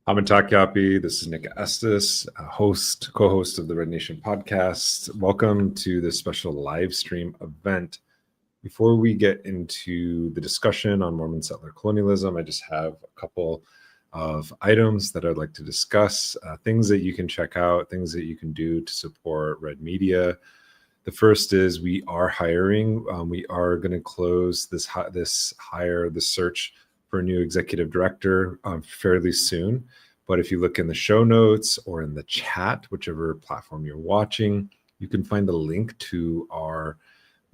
I'm Takyapi. This is Nick Estes, co-host of the Red Nation podcast. Welcome to this special live stream event. Before we get into the discussion on Mormon Settler Colonialism, I just have a couple of items that I'd like to discuss, things that you can check out, things that you can do to support Red Media. The first is we are hiring. We are going to close this search for a new executive director fairly soon. But if you look in the show notes or in the chat, whichever platform you're watching, you can find the link to our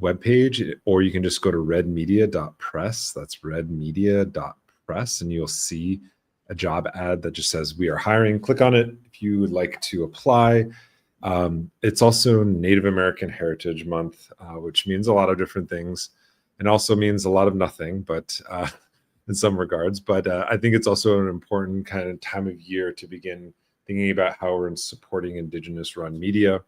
webpage, or you can just go to redmedia.press. That's redmedia.press, and you'll see a job ad that just says we are hiring. Click on it if you would like to apply. It's also Native American Heritage Month, which means a lot of different things and also means a lot of nothing, but in some regards. But I think it's also an important kind of time of year to begin thinking about how we're supporting Indigenous run media.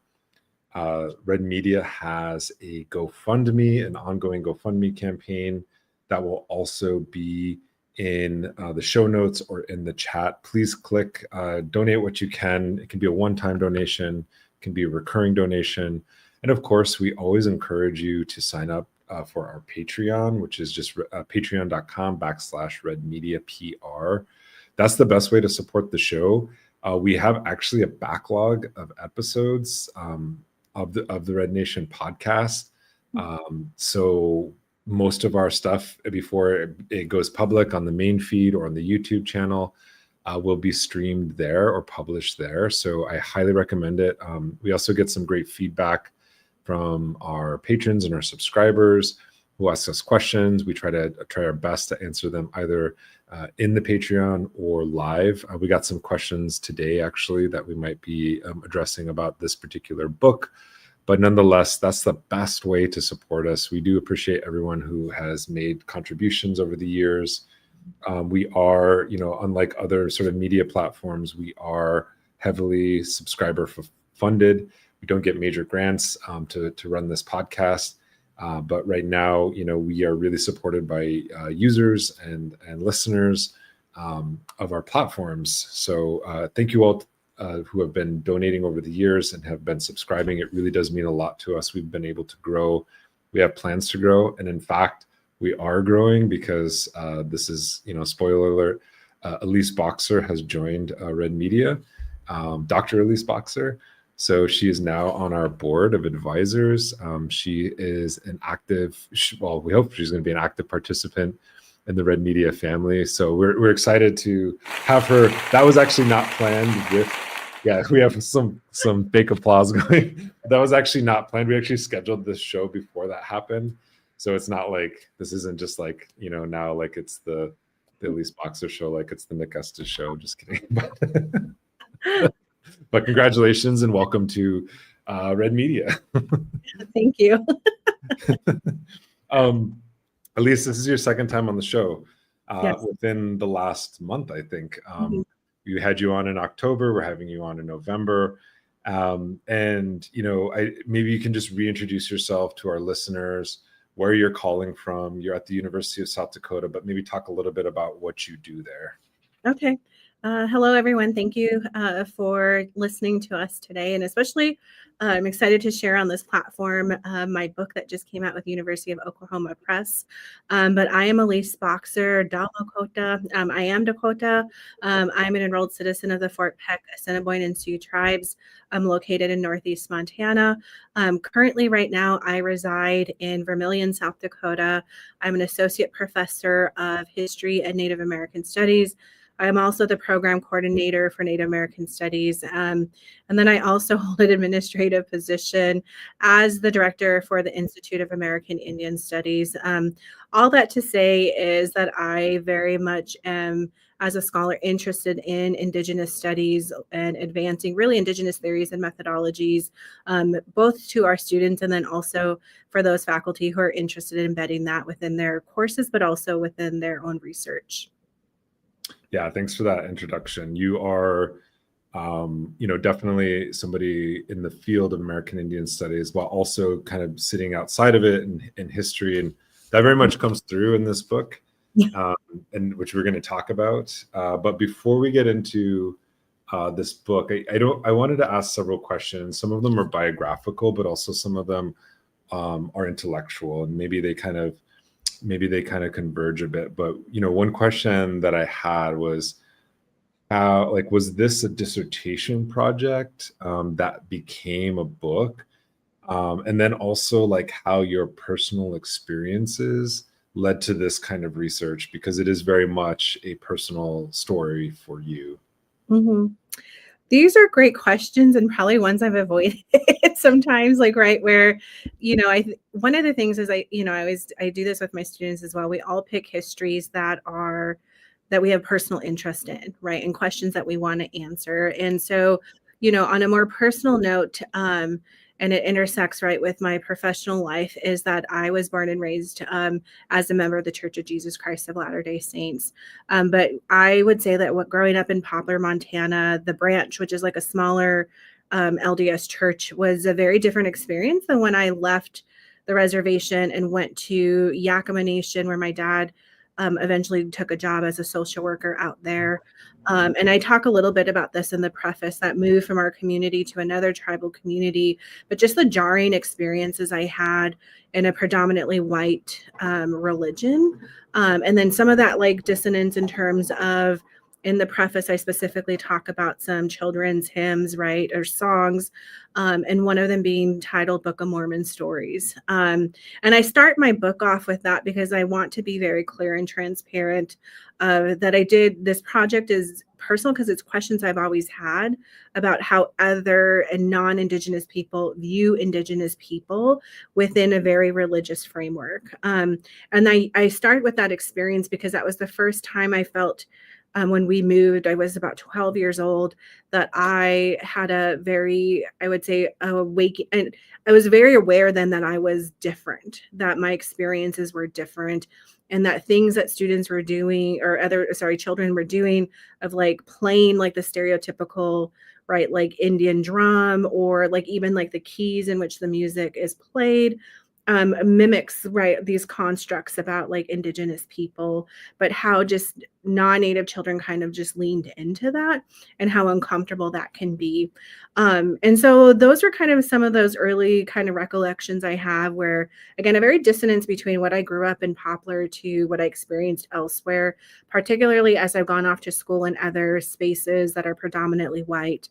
Red Media has a GoFundMe, an ongoing GoFundMe campaign that will also be in the show notes or in the chat. Please click donate what you can. It can be a one-time donation, it can be a recurring donation. And of course, we always encourage you to sign up for our Patreon, which is just patreon.com/redmediapr. That's the best way to support the show. We have actually a backlog of episodes of the Red Nation podcast. So most of our stuff before it goes public on the main feed or on the YouTube channel will be streamed there or published there. So I highly recommend it. We also get some great feedback from our patrons and our subscribers who ask us questions. We try our best to answer them either in the Patreon or live. We got some questions today actually that we might be addressing about this particular book. But nonetheless, that's the best way to support us. We do appreciate everyone who has made contributions over the years. We are, unlike other sort of media platforms, we are heavily subscriber funded. We don't get major grants to run this podcast. But right now, we are really supported by users and listeners of our platforms. So thank you all who have been donating over the years and have been subscribing. It really does mean a lot to us. We've been able to grow. We have plans to grow. And in fact, we are growing because this is, spoiler alert, Elise Boxer has joined Red Media, Dr. Elise Boxer. So she is now on our board of advisors. She is an active, we hope she's going to be an active participant in the Red Media family. So we're excited to have her. That was actually not planned we have some fake applause going. That was actually not planned. We actually scheduled this show before that happened. So it's not like, this isn't just like, now like it's the Elise Boxer show, like it's the Nick Estes show. Just kidding. But congratulations and welcome to Red Media. Thank you. Elise, this is your second time on the show Yes. within the last month, I think. We had you on in October. We're having you on in November. And, maybe you can just reintroduce yourself to our listeners, where you're calling from. You're at the University of South Dakota, but maybe talk a little bit about what you do there. Okay. Hello, everyone. Thank you for listening to us today. And especially, I'm excited to share on this platform my book that just came out with University of Oklahoma Press. But I am Elise Boxer, Da Lakota. I am Dakota. I'm an enrolled citizen of the Fort Peck, Assiniboine, and Sioux tribes. I'm located in Northeast Montana. Currently, right now, I reside in Vermilion, South Dakota. I'm an associate professor of history and Native American studies. I'm also the program coordinator for Native American Studies. And then I also hold an administrative position as the director for the Institute of American Indian Studies. All that to say is that I very much am, as a scholar, interested in Indigenous studies and advancing really Indigenous theories and methodologies, both to our students and then also for those faculty who are interested in embedding that within their courses, but also within their own research. Yeah, thanks for that introduction. You are, definitely somebody in the field of American Indian studies, while also kind of sitting outside of it in history. And that very much comes through in this book. and which we're going to talk about. But before we get into this book, I wanted to ask several questions. Some of them are biographical, but also some of them are intellectual, and maybe they kind of converge a bit. But one question that I had was, how, like, was this a dissertation project that became a book? And then also, like, how your personal experiences led to this kind of research, because it is very much a personal story for you. Mhm. These are great questions, and probably ones I've avoided sometimes, like, right where, one of the things is I do this with my students as well. We all pick histories that we have personal interest in, right? And questions that we want to answer. And so, on a more personal note, and it intersects right with my professional life, is that I was born and raised as a member of the Church of Jesus Christ of Latter-day Saints. But I would say that growing up in Poplar, Montana, the branch, which is like a smaller LDS church, was a very different experience than when I left the reservation and went to Yakima Nation, where my dad eventually took a job as a social worker out there. And I talk a little bit about this in the preface, that move from our community to another tribal community, but just the jarring experiences I had in a predominantly white religion. And then some of that like dissonance in terms of, in the preface, I specifically talk about some children's hymns, right, or songs, and one of them being titled Book of Mormon Stories. And I start my book off with that because I want to be very clear and transparent that this project is personal because it's questions I've always had about how other and non-Indigenous people view Indigenous people within a very religious framework. And I start with that experience because that was the first time I felt, when we moved, I was about 12 years old, that I had a very, I would say, awake, and I was very aware then that I was different, that my experiences were different, and that things that students were doing, or children were doing, of like playing like the stereotypical, right, like Indian drum, or like even like the keys in which the music is played, mimics, right, these constructs about like Indigenous people, but how just non-Native children kind of just leaned into that and how uncomfortable that can be. And so those are kind of some of those early kind of recollections I have, where, again, a very dissonance between what I grew up in Poplar to what I experienced elsewhere, particularly as I've gone off to school in other spaces that are predominantly white.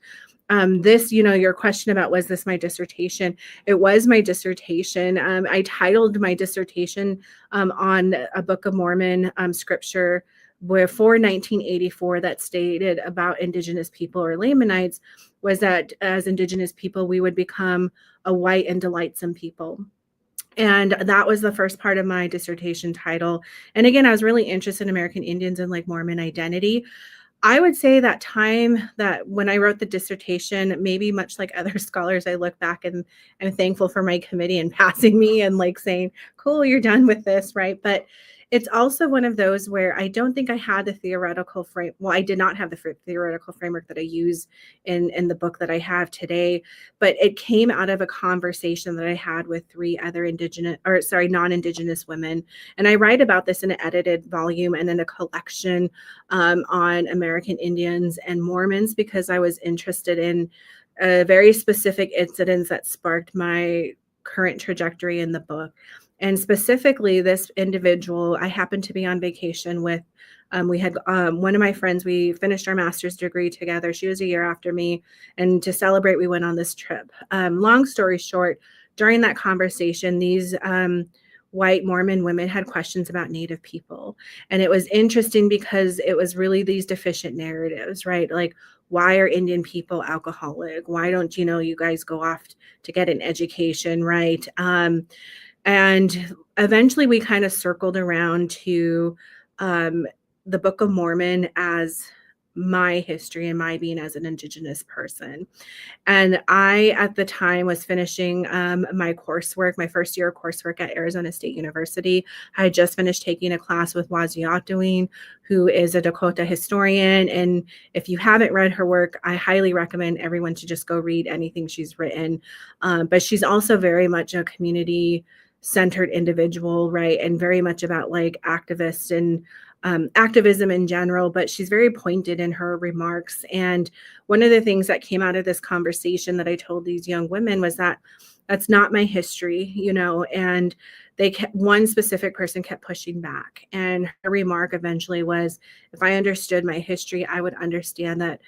Your question about, was this my dissertation? It was my dissertation. I titled my dissertation on a Book of Mormon scripture before 1984 that stated about Indigenous people, or Lamanites, was that as Indigenous people, we would become a white and delightsome people. And that was the first part of my dissertation title. And again, I was really interested in American Indians and like Mormon identity. I would say that time, that when I wrote the dissertation, maybe much like other scholars, I look back and I'm thankful for my committee and passing me and like saying, cool, you're done with this, right? But it's also one of those where I don't think I had the theoretical frame. Well, I did not have the theoretical framework that I use in the book that I have today, but it came out of a conversation that I had with three other non-Indigenous women. And I write about this in an edited volume and in a collection on American Indians and Mormons, because I was interested in very specific incidents that sparked my current trajectory in the book. And specifically, this individual, I happened to be on vacation with. We had one of my friends, we finished our master's degree together. She was a year after me. And to celebrate, we went on this trip. Long story short, during that conversation, these white Mormon women had questions about Native people. And it was interesting because it was really these deficient narratives, right? Like, why are Indian people alcoholic? Why don't you guys go off to get an education, right? And eventually we kind of circled around to the Book of Mormon as my history and my being as an Indigenous person. And I, at the time, was finishing my coursework, my first year of coursework at Arizona State University. I had just finished taking a class with Waziatowin, who is a Dakota historian. And if you haven't read her work, I highly recommend everyone to just go read anything she's written. But she's also very much a community centered individual, right? And very much about like activists and activism in general, but she's very pointed in her remarks. And one of the things that came out of this conversation that I told these young women was that that's not my history, you know, and one specific person kept pushing back. And her remark eventually was, if I understood my history, I would understand that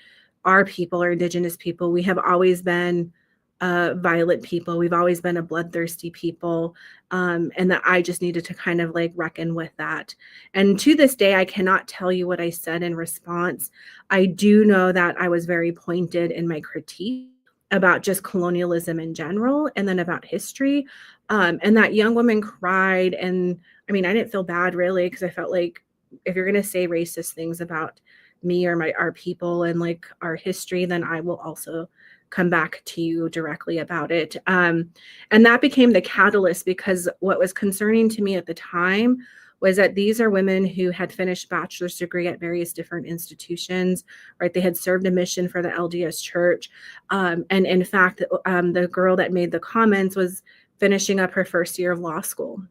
our people, or Indigenous people, we have always been violent people. We've always been a bloodthirsty people. And that I just needed to kind of like reckon with that. And to this day, I cannot tell you what I said in response. I do know that I was very pointed in my critique about just colonialism in general, and then about history. And that young woman cried. And I mean, I didn't feel bad really, because I felt like if you're going to say racist things about me or our people and like our history, then I will also come back to you directly about it. And that became the catalyst, because what was concerning to me at the time was that these are women who had finished bachelor's degree at various different institutions, right? They had served a mission for the LDS Church. And in fact, the girl that made the comments was finishing up her first year of law school.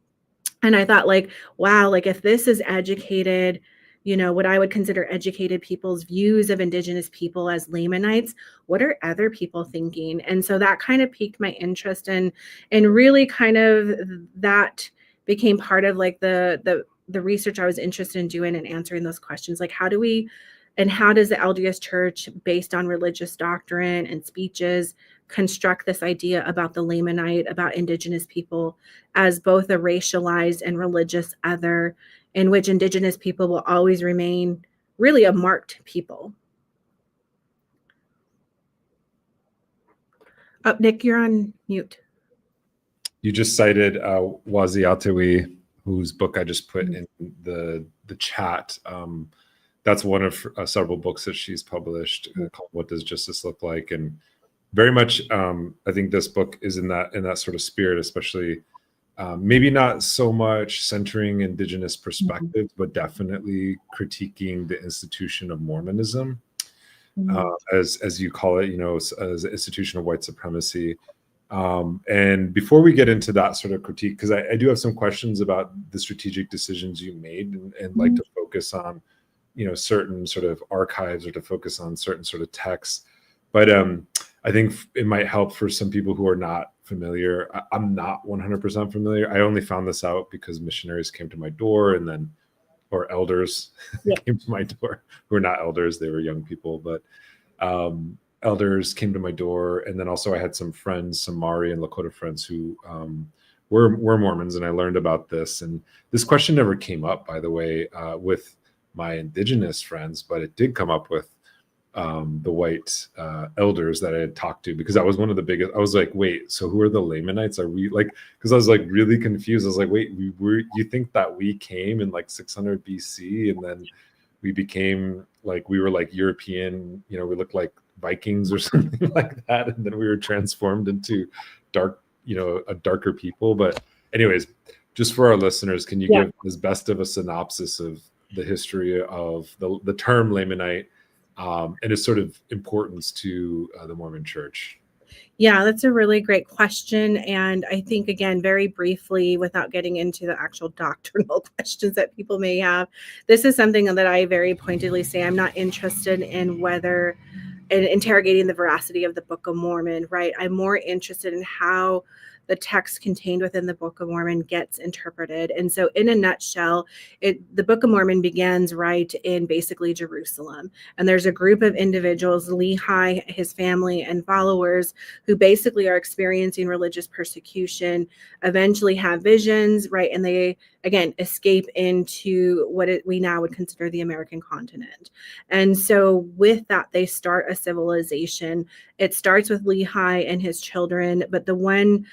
And I thought, like, wow, like if this is educated, you know, what I would consider educated people's views of Indigenous people as Lamanites, what are other people thinking? And so that kind of piqued my interest, and really kind of that became part of like the research I was interested in doing and answering those questions. Like, how does the LDS Church, based on religious doctrine and speeches, construct this idea about the Lamanite, about Indigenous people, as both a racialized and religious other, in which Indigenous people will always remain really a marked people. Oh, Nick, you're on mute. You just cited Waziatawi, whose book I just put in the chat. That's one of several books that she's published called "What Does Justice Look Like?" And very much, I think this book is in that sort of spirit, especially maybe not so much centering Indigenous perspectives, but definitely critiquing the institution of Mormonism, as you call it, you know, as an institution of white supremacy. And before we get into that sort of critique, because I do have some questions about the strategic decisions you made, and like to focus on, you know, certain sort of archives, or to focus on certain sort of texts. But I think it might help for some people who are not familiar. I'm not 100% familiar. I only found this out because missionaries came to my door, or elders came to my door, who are not elders, they were young people, but elders came to my door. And then also I had some friends, some Maori and Lakota friends who were Mormons, and I learned about this. And this question never came up, by the way, with my Indigenous friends, but it did come up with the white elders that I had talked to, because that was one of the biggest. I was like, wait, so who are the Lamanites? Are we like, because I was like really confused. I was like, wait, you think that we came in like 600 BC, and then we became like, we were like European, you know, we looked like Vikings or something like that, and then we were transformed into dark, you know, a darker people. But anyways, just for our listeners, can you give as best of a synopsis of the history of the term Lamanite, and its sort of importance to the Mormon Church? Yeah, that's a really great question. And I think, again, very briefly, without getting into the actual doctrinal questions that people may have, this is something that I very pointedly say I'm not interested in interrogating the veracity of the Book of Mormon, right? I'm more interested in how the text contained within the Book of Mormon gets interpreted. And so in a nutshell, the Book of Mormon begins right in basically Jerusalem. And there's a group of individuals, Lehi, his family, and followers, who basically are experiencing religious persecution, eventually have visions, right? And they, again, escape into what we now would consider the American continent. And so with that, they start a civilization. It starts with Lehi and his children, but the one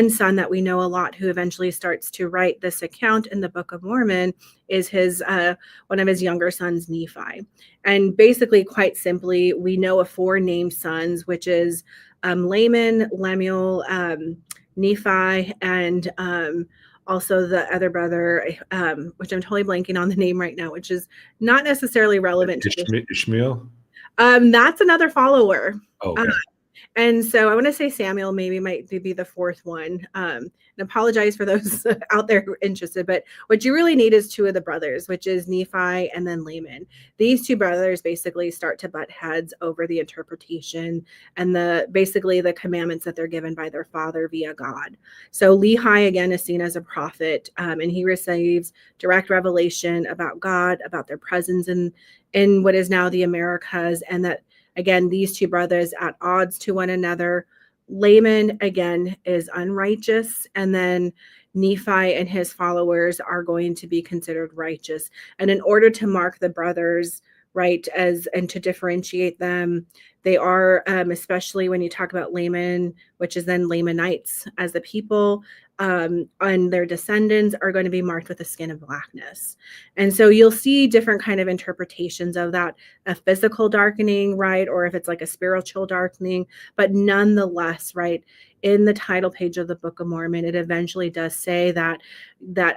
son that we know a lot who eventually starts to write this account in the Book of Mormon is one of his younger sons, Nephi. And basically, quite simply, we know of 4 named sons, which is Laman, Lemuel, Nephi, and also the other brother, which I'm totally blanking on the name right now, which is not necessarily relevant to Ishmael? That's another follower. Oh, okay. And so I want to say Samuel maybe might be the fourth one. And apologize for those out there who are interested, but what you really need is two of the brothers, which is Nephi and then Laman. These two brothers basically start to butt heads over the interpretation and basically the commandments that they're given by their father via God. So Lehi again is seen as a prophet, and he receives direct revelation about God, about their presence in what is now the Americas, and that again, these two brothers at odds to one another. Laman, again, is unrighteous, and then Nephi and his followers are going to be considered righteous. And in order to mark the brothers, right, and to differentiate them, they are, especially when you talk about Laman, which is then Lamanites as the people, and their descendants are going to be marked with a skin of blackness. And so you'll see different kind of interpretations of that, a physical darkening, right? Or if it's like a spiritual darkening, but nonetheless, right, in the title page of the Book of Mormon, it eventually does say that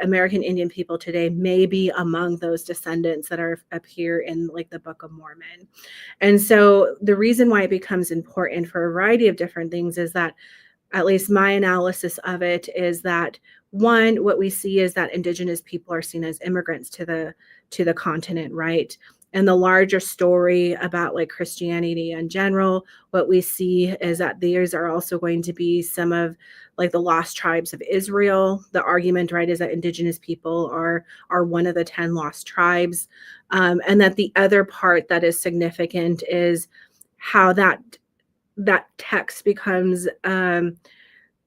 American Indian people today may be among those descendants that appear in like the Book of Mormon. And so the reason why it becomes important for a variety of different things is that, at least my analysis of it, is that one, what we see is that Indigenous people are seen as immigrants to the continent, right? And the larger story about like Christianity in general, what we see is that these are also going to be some of like the lost tribes of Israel. The argument, right, is that Indigenous people are one of the 10 lost tribes. And that the other part that is significant is how that text becomes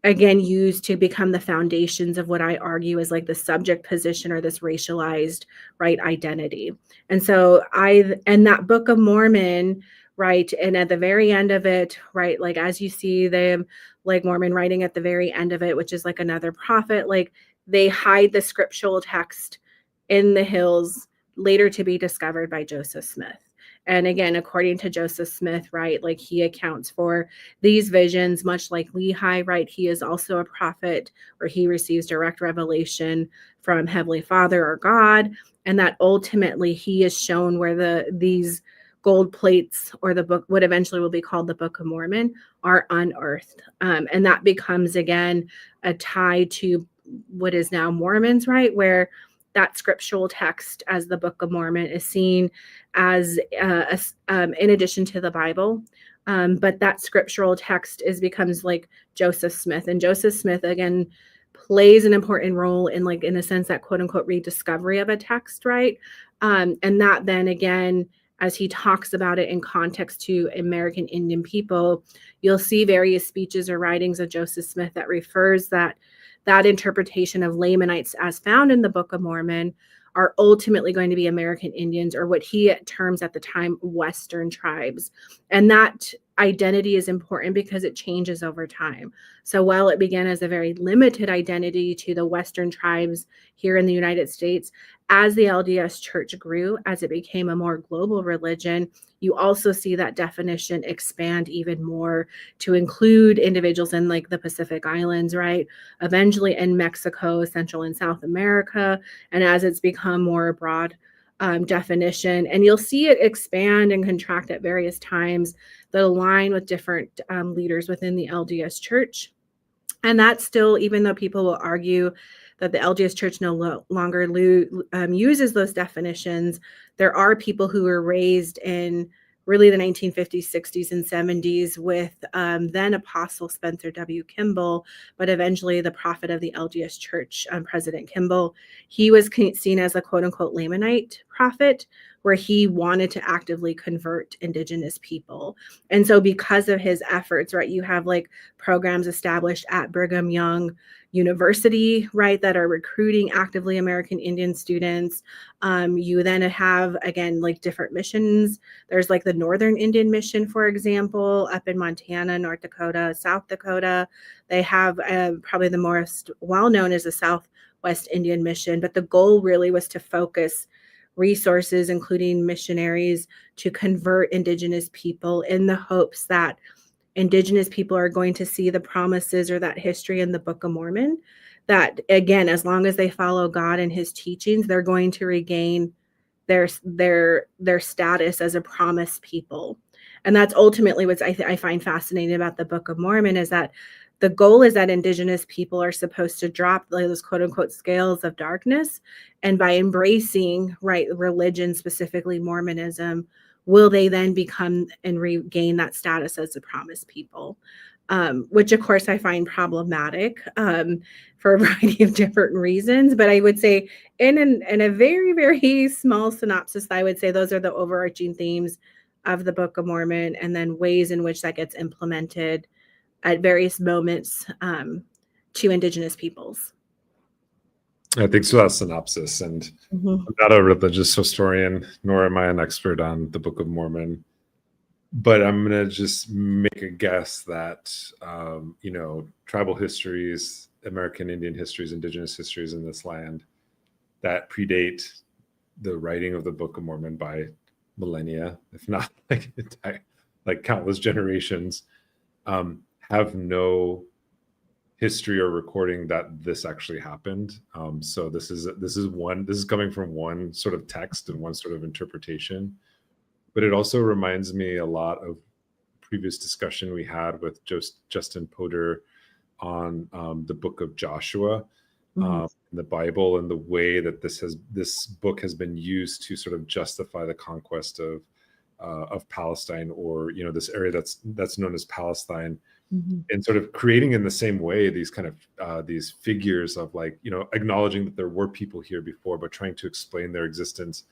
again used to become the foundations of what I argue is like the subject position or this racialized right identity. And so that Book of Mormon, right, and at the very end of it, right, like as you see them like Mormon writing at the very end of it, which is like another prophet, like they hide the scriptural text in the hills, later to be discovered by Joseph Smith. And again, according to Joseph Smith, right, like he accounts for these visions, much like Lehi, right? He is also a prophet, or he receives direct revelation from Heavenly Father or God, and that ultimately he is shown where these gold plates, or the book, what eventually will be called the Book of Mormon, are unearthed. And that becomes, again, a tie to what is now Mormons, right? Where that scriptural text as the Book of Mormon is seen as in addition to the Bible, but that scriptural text becomes like Joseph Smith, and Joseph Smith again plays an important role in like in a sense that quote unquote rediscovery of a text, right? And that then again, as he talks about it in context to American Indian people, you'll see various speeches or writings of Joseph Smith that refers that interpretation of Lamanites as found in the Book of Mormon are ultimately going to be American Indians, or what he terms at the time Western tribes. And that identity is important because it changes over time. So while it began as a very limited identity to the Western tribes here in the United States, as the LDS Church grew, as it became a more global religion, you also see that definition expand even more to include individuals in like the Pacific Islands, right? Eventually in Mexico, Central and South America, and as it's become more broad definition, and you'll see it expand and contract at various times that align with different leaders within the LDS Church. And that's still, even though people will argue that the LDS Church no longer uses those definitions, there are people who were raised in really the 1950s, 60s, and 70s with then Apostle Spencer W. Kimball, but eventually the prophet of the LDS Church, President Kimball. He was seen as a quote unquote Lamanite prophet, where he wanted to actively convert Indigenous people. And so because of his efforts, right, you have like programs established at Brigham Young University, right, that are recruiting actively American Indian students. You then have, again, like different missions. There's like the Northern Indian Mission, for example, up in Montana, North Dakota, South Dakota. They have probably the most well-known is the Southwest Indian Mission, but the goal really was to focus resources, including missionaries, to convert Indigenous people in the hopes that Indigenous people are going to see the promises or that history in the Book of Mormon, that again, as long as they follow God and his teachings, they're going to regain their status as a promised people. And that's ultimately what I find fascinating about the Book of Mormon, is that the goal is that Indigenous people are supposed to drop those quote unquote scales of darkness. And by embracing, right, religion, specifically Mormonism, will they then become and regain that status as a promised people? Which of course I find problematic for a variety of different reasons. But I would say in a very, very small synopsis, I would say those are the overarching themes of the Book of Mormon, and then ways in which that gets implemented at various moments to Indigenous peoples. I think so. That's synopsis. And I'm not a religious historian, nor am I an expert on the Book of Mormon. But I'm going to just make a guess that, tribal histories, American Indian histories, Indigenous histories in this land that predate the writing of the Book of Mormon by millennia, if not like countless generations, have no history or recording that this actually happened. So this is coming from one sort of text and one sort of interpretation. But it also reminds me a lot of previous discussion we had with Justin Potter on the book of Joshua, the Bible, and the way that this book has been used to sort of justify the conquest of Palestine, or this area that's known as Palestine, and sort of creating in the same way these kind of these figures of acknowledging that there were people here before, but trying to explain their existence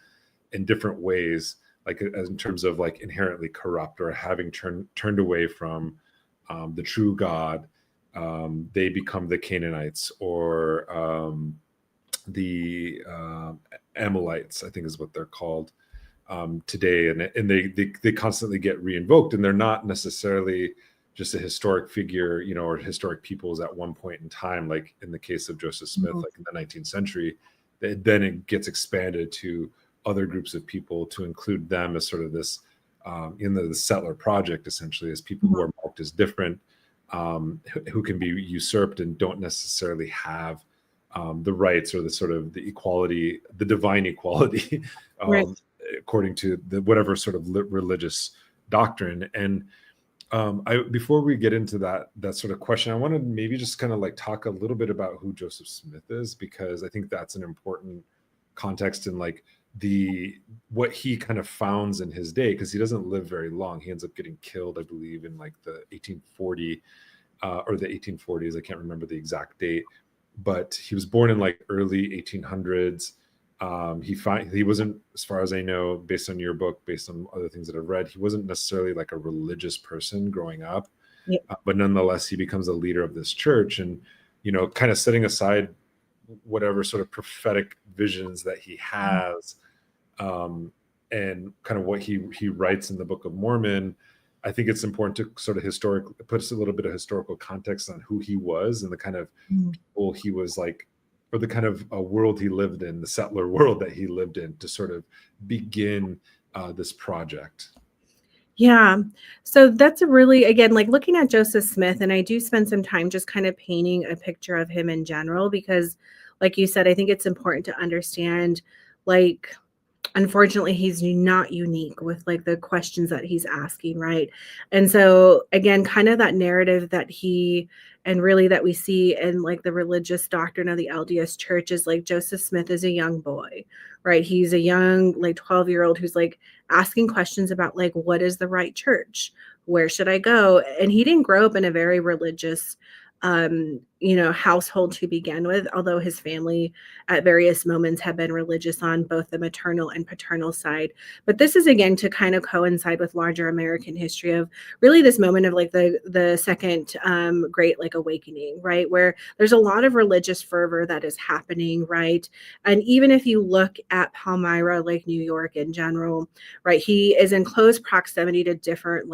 in different ways, like as in terms of inherently corrupt or having turned away from the true God. They become the Canaanites, or the Amalekites, I think is what they're called today, and they constantly get reinvoked, and they're not necessarily just a historic figure, or historic peoples at one point in time, like in the case of Joseph Smith, like in the 19th century. Then it gets expanded to other groups of people to include them as sort of this in the settler project, essentially, as people who are marked as different, who can be usurped and don't necessarily have the rights or the sort of the equality, the divine equality, right, according to whatever sort of religious doctrine. And before we get into that sort of question, I want to maybe just kind of talk a little bit about who Joseph Smith is, because I think that's an important context in what he kind of founds in his day, because he doesn't live very long. He ends up getting killed, I believe, in the 1840 or the 1840s. I can't remember the exact date, but he was born in early 1800s. He wasn't, as far as I know, based on your book, based on other things that I've read, he wasn't necessarily a religious person growing up. Yep. But nonetheless, he becomes a leader of this church, and kind of setting aside whatever sort of prophetic visions that he has, and kind of what he writes in the Book of Mormon. I think it's important to sort of put a little bit of historical context on who he was and the kind of people he was or the kind of world he lived in, the settler world that he lived in, to sort of begin this project. Yeah. So that's a really, again, looking at Joseph Smith, and I do spend some time just kind of painting a picture of him in general, because like you said, I think it's important to understand, unfortunately, he's not unique with the questions that he's asking, right? And so again, kind of that narrative that that we see in the religious doctrine of the LDS Church is Joseph Smith is a young boy, right? He's a young 12-year-old who's asking questions about what is the right church? Where should I go? And he didn't grow up in a very religious household to begin with, although his family at various moments have been religious on both the maternal and paternal side. But this is, again, to kind of coincide with larger American history of really this moment of the second great awakening, right? Where there's a lot of religious fervor that is happening, right? And even if you look at Palmyra, New York in general, right, he is in close proximity to different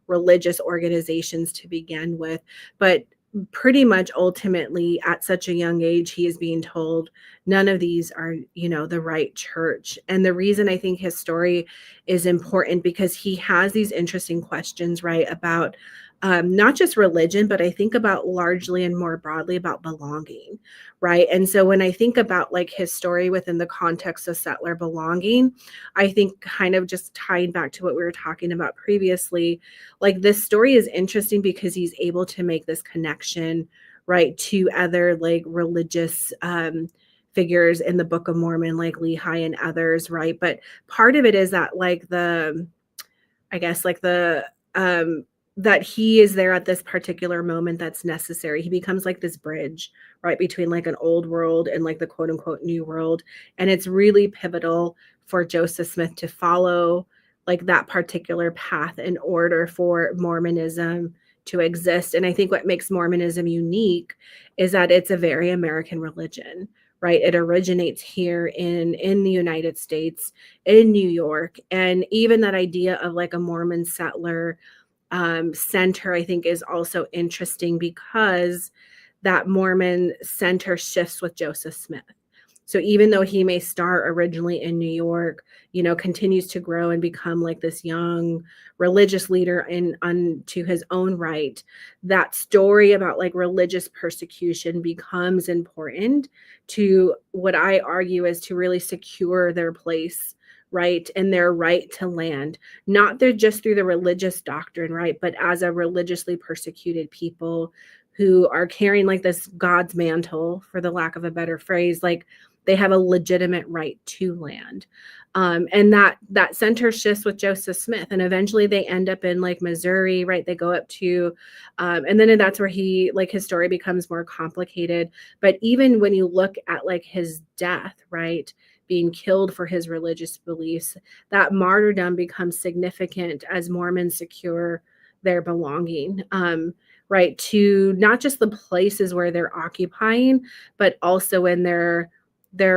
religious organizations to begin with, but pretty much ultimately at such a young age, he is being told none of these are, the right church. And the reason I think his story is important, because he has these interesting questions, right, about not just religion, but I think about largely and more broadly about belonging, right? And so when I think about like his story within the context of settler belonging, I think kind of just tying back to what we were talking about previously, like this story is interesting because he's able to make this connection, right, to other like religious figures in the Book of Mormon, like Lehi and others, right? But part of it is that like I guess like that he is there at this particular moment that's necessary. He becomes like this bridge, right, between like an old world and like the quote unquote new world. And it's really pivotal for Joseph Smith to follow like that particular path in order for Mormonism to exist. And I think what makes Mormonism unique is that it's a very American religion, right? It originates here in the United States, in New York. And even that idea of like a Mormon settler center, I think, is also interesting because that Mormon center shifts with Joseph Smith. So even though he may start originally in New York, continues to grow and become like this young religious leader unto his own right, that story about like religious persecution becomes important to what I argue is to really secure their place, right, and their right to land, not just through the religious doctrine, right, but as a religiously persecuted people who are carrying like this God's mantle, for the lack of a better phrase, like they have a legitimate right to land. And that center shifts with Joseph Smith, and eventually they end up in like Missouri, right? They go up to, and then that's where his story becomes more complicated. But even when you look at like his death, right, being killed for his religious beliefs, that martyrdom becomes significant as Mormons secure their belonging, right, to not just the places where they're occupying, but also in their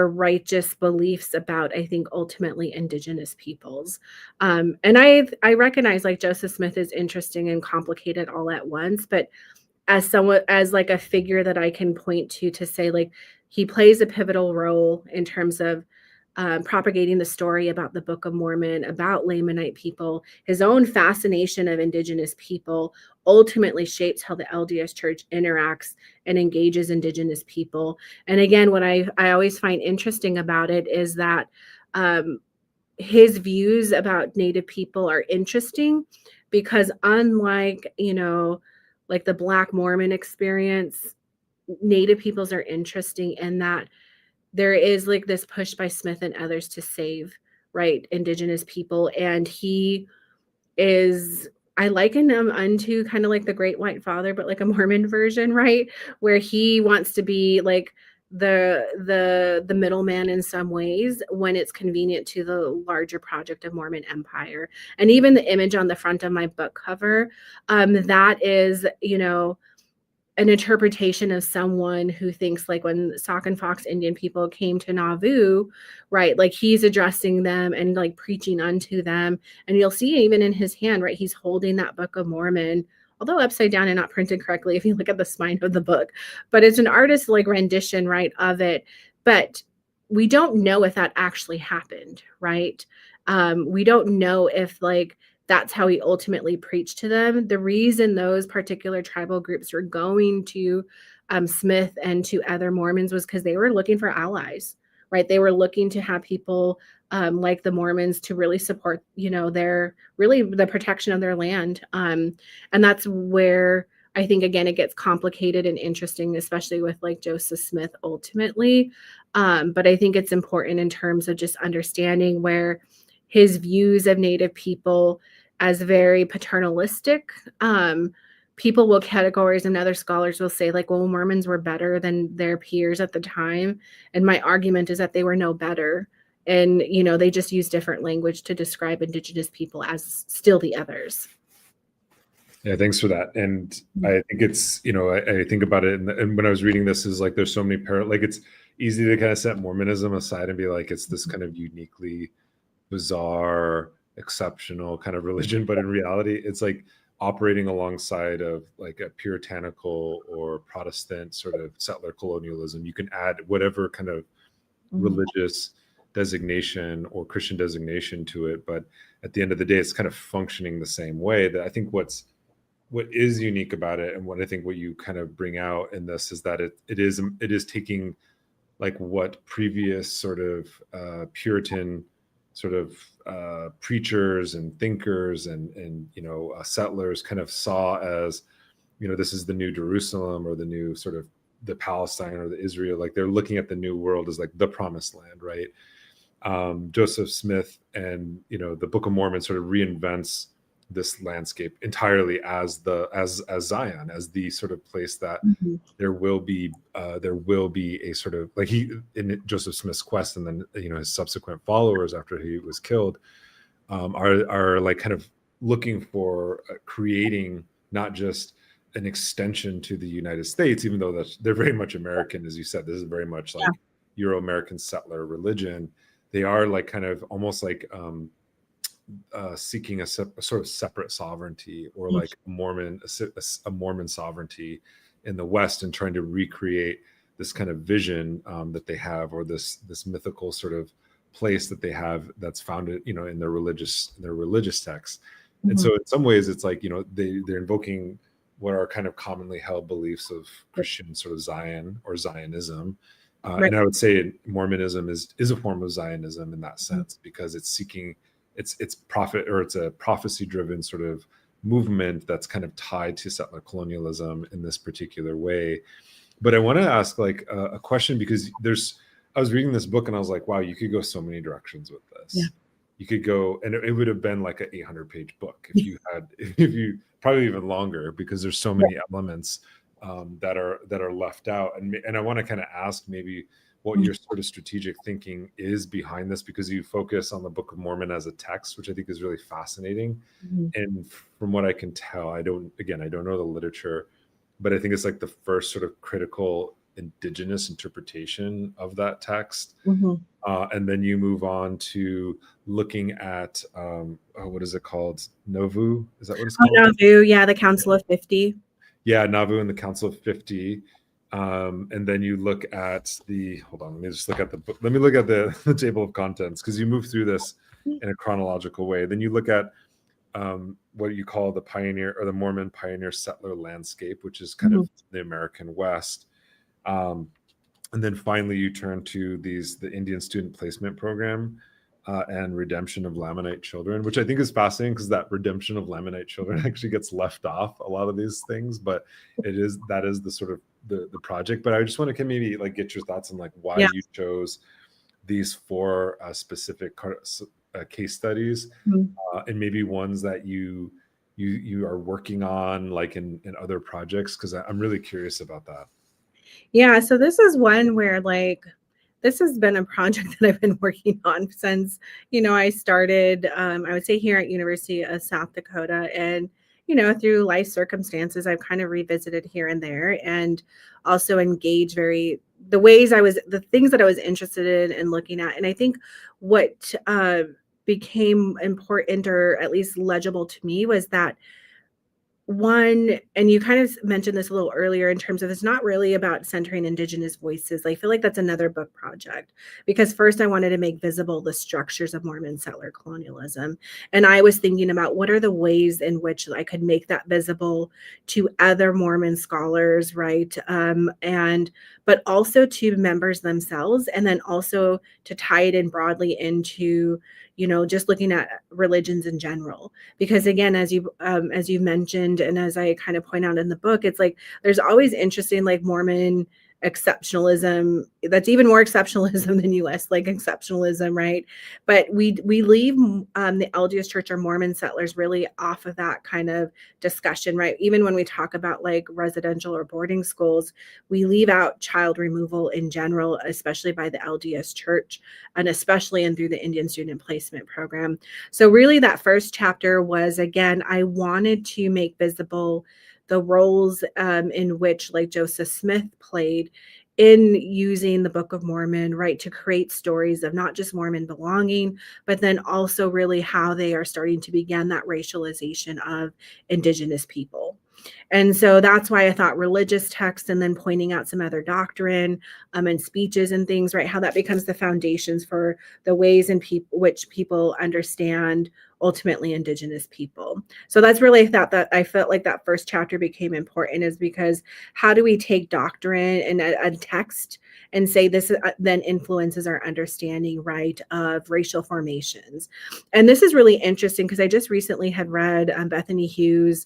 righteous beliefs about, I think, ultimately Indigenous peoples. And I recognize like Joseph Smith is interesting and complicated all at once, but as like a figure that I can point to say like he plays a pivotal role in terms of propagating the story about the Book of Mormon, about Lamanite people. His own fascination of Indigenous people ultimately shapes how the LDS Church interacts and engages Indigenous people. And again, what I always find interesting about it is that his views about Native people are interesting because unlike, like the Black Mormon experience, Native peoples are interesting in that there is like this push by Smith and others to save, right, Indigenous people. And he is, I liken him unto kind of like the Great White Father, but like a Mormon version, right, where he wants to be like the middleman in some ways when it's convenient to the larger project of Mormon empire. And even the image on the front of my book cover, that is, an interpretation of someone who thinks like when Sauk and Fox Indian people came to Nauvoo, right, like he's addressing them and like preaching unto them. And you'll see even in his hand, right, he's holding that Book of Mormon, although upside down and not printed correctly if you look at the spine of the book. But it's an artist's like rendition, right, of it. But we don't know if that actually happened, right? We don't know if like that's how he ultimately preached to them. The reason those particular tribal groups were going to Smith and to other Mormons was because they were looking for allies, right? They were looking to have people like the Mormons to really support, their really the protection of their land. And that's where I think, again, it gets complicated and interesting, especially with like Joseph Smith ultimately. But I think it's important in terms of just understanding where his views of Native people as very paternalistic. People will categorize, and other scholars will say like, well, Mormons were better than their peers at the time. And my argument is that they were no better. And, they just use different language to describe Indigenous people as still the others. Yeah, thanks for that. And I think it's, I think about it, and when I was reading this, is like there's so many like it's easy to kind of set Mormonism aside and be like, it's this kind of uniquely bizarre, exceptional kind of religion, but in reality it's like operating alongside of like a puritanical or Protestant sort of settler colonialism. You can add whatever kind of religious designation or Christian designation to it, but at the end of the day it's kind of functioning the same way. That I think what's is unique about it, and what I think what you kind of bring out in this is that it is taking like what previous sort of Puritan sort of preachers and thinkers and settlers kind of saw as, this is the new Jerusalem, or the new sort of the Palestine, or the Israel. Like they're looking at the new world as like the promised land, right? Joseph Smith and the Book of Mormon sort of reinvents this landscape entirely as Zion, as the sort of place that there will be a sort of like in Joseph Smith's quest, and then his subsequent followers after he was killed are like kind of looking for creating not just an extension to the United States, even though they're very much American, as you said. This is very much like Euro-American settler religion. They are like kind of almost like seeking a sort of separate sovereignty, or like a Mormon sovereignty in the West, and trying to recreate this kind of vision that they have, or this mythical sort of place that they have that's founded in their religious texts. And so in some ways it's like they're invoking what are kind of commonly held beliefs of Christian sort of Zion or Zionism. And I would say Mormonism is a form of Zionism in that sense, because it's seeking it's a prophecy driven sort of movement that's kind of tied to settler colonialism in this particular way. But I want to ask like a question, because I was reading this book and I was like, wow, you could go so many directions with this. Yeah. You could go, and it would have been like an 800-page book if you probably even longer, because there's so many elements that are left out. And I want to kind of ask maybe what your sort of strategic thinking is behind this, because you focus on the Book of Mormon as a text, which I think is really fascinating. And from what I can tell, I don't know the literature, but I think it's like the first sort of critical Indigenous interpretation of that text. And then you move on to looking at what is it called? Nauvoo? Is that what it's called? Nauvoo, yeah, the Council of 50. Yeah, Nauvoo and the Council of 50. And then you look at let me just look at the book. Let me look at the table of contents, because you move through this in a chronological way. Then you look at what you call the pioneer, or the Mormon pioneer settler landscape, which is kind of the American West. And then finally you turn to the Indian Student Placement Program and redemption of Lamanite children, which I think is fascinating, because that redemption of Lamanite children actually gets left off a lot of these things, but that is the sort of the project. But I just want to maybe like get your thoughts on like why you chose these 4 specific case studies, and maybe ones that you are working on like in other projects, because I'm really curious about that. Yeah, so this is one where like this has been a project that I've been working on since I started I would say here at University of South Dakota, and through life circumstances I've kind of revisited here and there, and also engaged the things that I was interested in and looking at. And I think what became important, or at least legible to me, was that one, and you kind of mentioned this a little earlier, in terms of it's not really about centering Indigenous voices. I feel like that's another book project, because first I wanted to make visible the structures of Mormon settler colonialism. And I was thinking about what are the ways in which I could make that visible to other Mormon scholars, right? But also to members themselves, and then also to tie it in broadly into just looking at religions in general. Because again, as you mentioned, and as I kind of point out in the book, it's like there's always interesting like Mormon exceptionalism that's even more exceptionalism than US like exceptionalism, right? But we leave the LDS Church or Mormon settlers really off of that kind of discussion, right? Even when we talk about like residential or boarding schools, we leave out child removal in general, especially by the LDS Church, and especially through the Indian Student Placement Program. So really that first chapter was, again, I wanted to make visible the roles in which like Joseph Smith played in using the Book of Mormon, right, to create stories of not just Mormon belonging, but then also really how they are starting to begin that racialization of Indigenous people. And so that's why I thought religious text and then pointing out some other doctrine and speeches and things, right? How that becomes the foundations for the ways in which people understand ultimately Indigenous people. So that's really that I felt like that first chapter became important, is because how do we take doctrine and a text and say this then influences our understanding, right, of racial formations. And this is really interesting because I just recently had read Bethany Hughes'